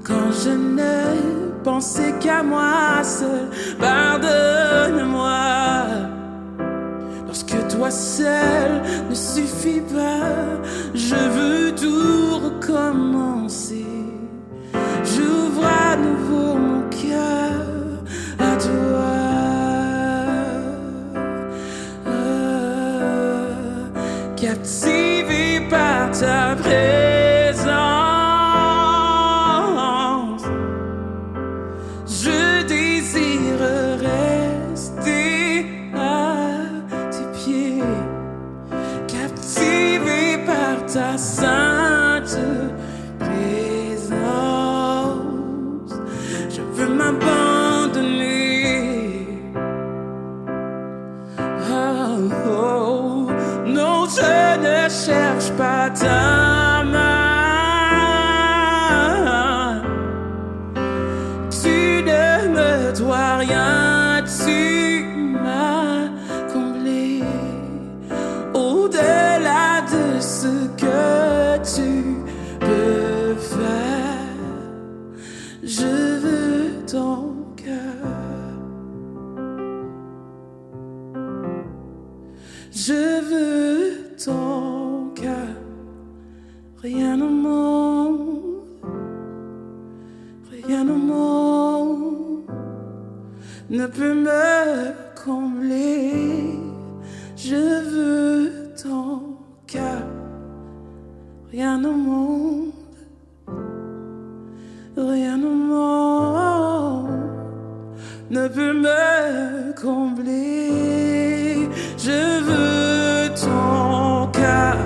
quand je ne pensais qu'à moi seul. Pardonne-moi lorsque toi seul ne suffit pas. Je veux tout recommencer. J'ouvre à nouveau mon cœur à toi. Captivé par ta présence, je désire rester à tes pieds. Captivé par ta sainte présence, je veux m'abandonner. Oh, oh, non, je ne cherche pas ta main. Tu ne me dois rien, tu au-delà de ce que tu peux faire. Je veux ton cœur. Je veux ton cœur. Rien au monde, rien au monde ne peut me combler. Je veux ton cœur. Rien au monde, rien au monde ne peut me combler. Je veux ton cœur.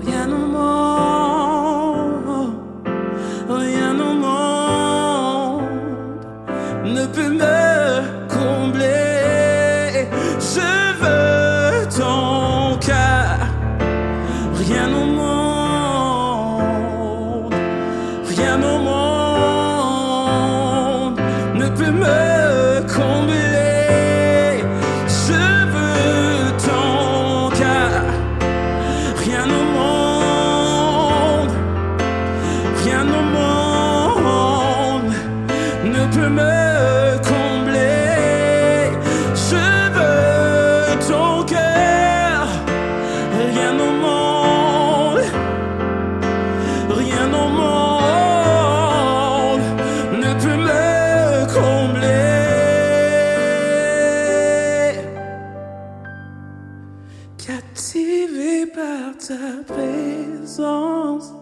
Rien au monde, rien au monde ne peut me combler. Je veux ton cœur. Rien au monde, rien au monde ne peut me combler. Je veux ton cœur. Rien au monde, rien au monde ne peut me combler. Je veux ton cœur. Rien au monde, rien au monde ne peut me combler. Captivé par ta présence,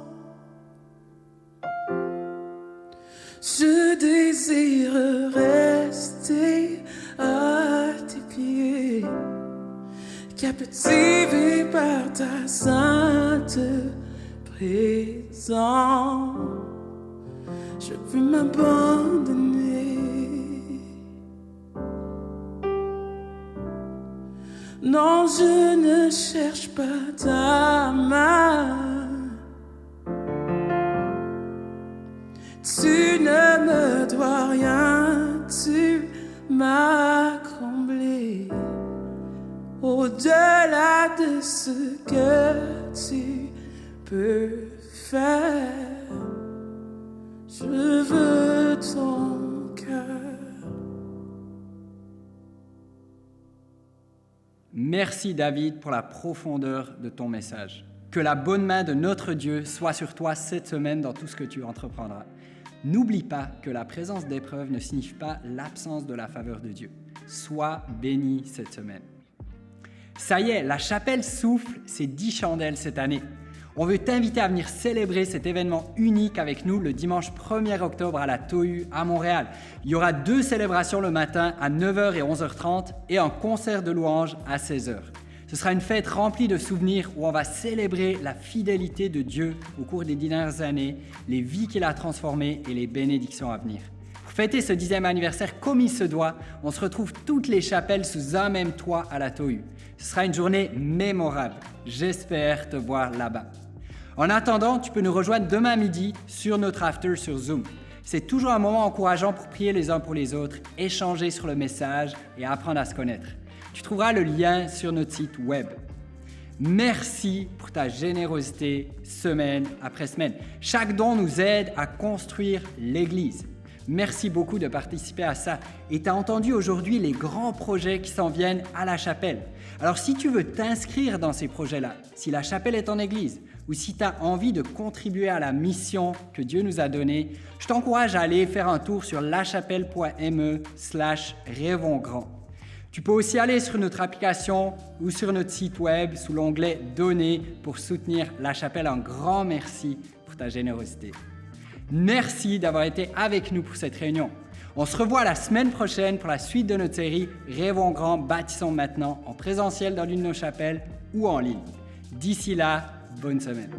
je désire rester à tes pieds. Captivé par ta sainte présence, je veux m'abandonner. Non, je ne cherche pas ta main. Tu ne me dois rien, tu m'as comblé. Au-delà de ce que tu peux faire, je veux ton cœur. Merci David pour la profondeur de ton message. Que la bonne main de notre Dieu soit sur toi cette semaine dans tout ce que tu entreprendras. N'oublie pas que la présence d'épreuves ne signifie pas l'absence de la faveur de Dieu. Sois béni cette semaine. Ça y est, la chapelle souffle ses 10 chandelles cette année. On veut t'inviter à venir célébrer cet événement unique avec nous le dimanche 1er octobre à la TOU à Montréal. Il y aura 2 célébrations le matin à 9h et 11h30 et un concert de louanges à 16h. Ce sera une fête remplie de souvenirs où on va célébrer la fidélité de Dieu au cours des dernières années, les vies qu'il a transformées et les bénédictions à venir. Pour fêter ce 10e anniversaire comme il se doit, on se retrouve toutes les chapelles sous un même toit à la TOU. Ce sera une journée mémorable. J'espère te voir là-bas. En attendant, tu peux nous rejoindre demain midi sur notre after sur Zoom. C'est toujours un moment encourageant pour prier les uns pour les autres, échanger sur le message et apprendre à se connaître. Tu trouveras le lien sur notre site web. Merci pour ta générosité semaine après semaine. Chaque don nous aide à construire l'Église. Merci beaucoup de participer à ça. Et tu as entendu aujourd'hui les grands projets qui s'en viennent à la chapelle. Alors si tu veux t'inscrire dans ces projets-là, si la chapelle est en Église, ou si tu as envie de contribuer à la mission que Dieu nous a donnée, je t'encourage à aller faire un tour sur lachapelle.me/rêvonsgrands. Tu peux aussi aller sur notre application ou sur notre site web sous l'onglet « Donner » pour soutenir la chapelle. Un grand merci pour ta générosité. Merci d'avoir été avec nous pour cette réunion. On se revoit la semaine prochaine pour la suite de notre série « Rêvons grand, bâtissons maintenant » en présentiel dans l'une de nos chapelles ou en ligne. D'ici là, bonne semaine.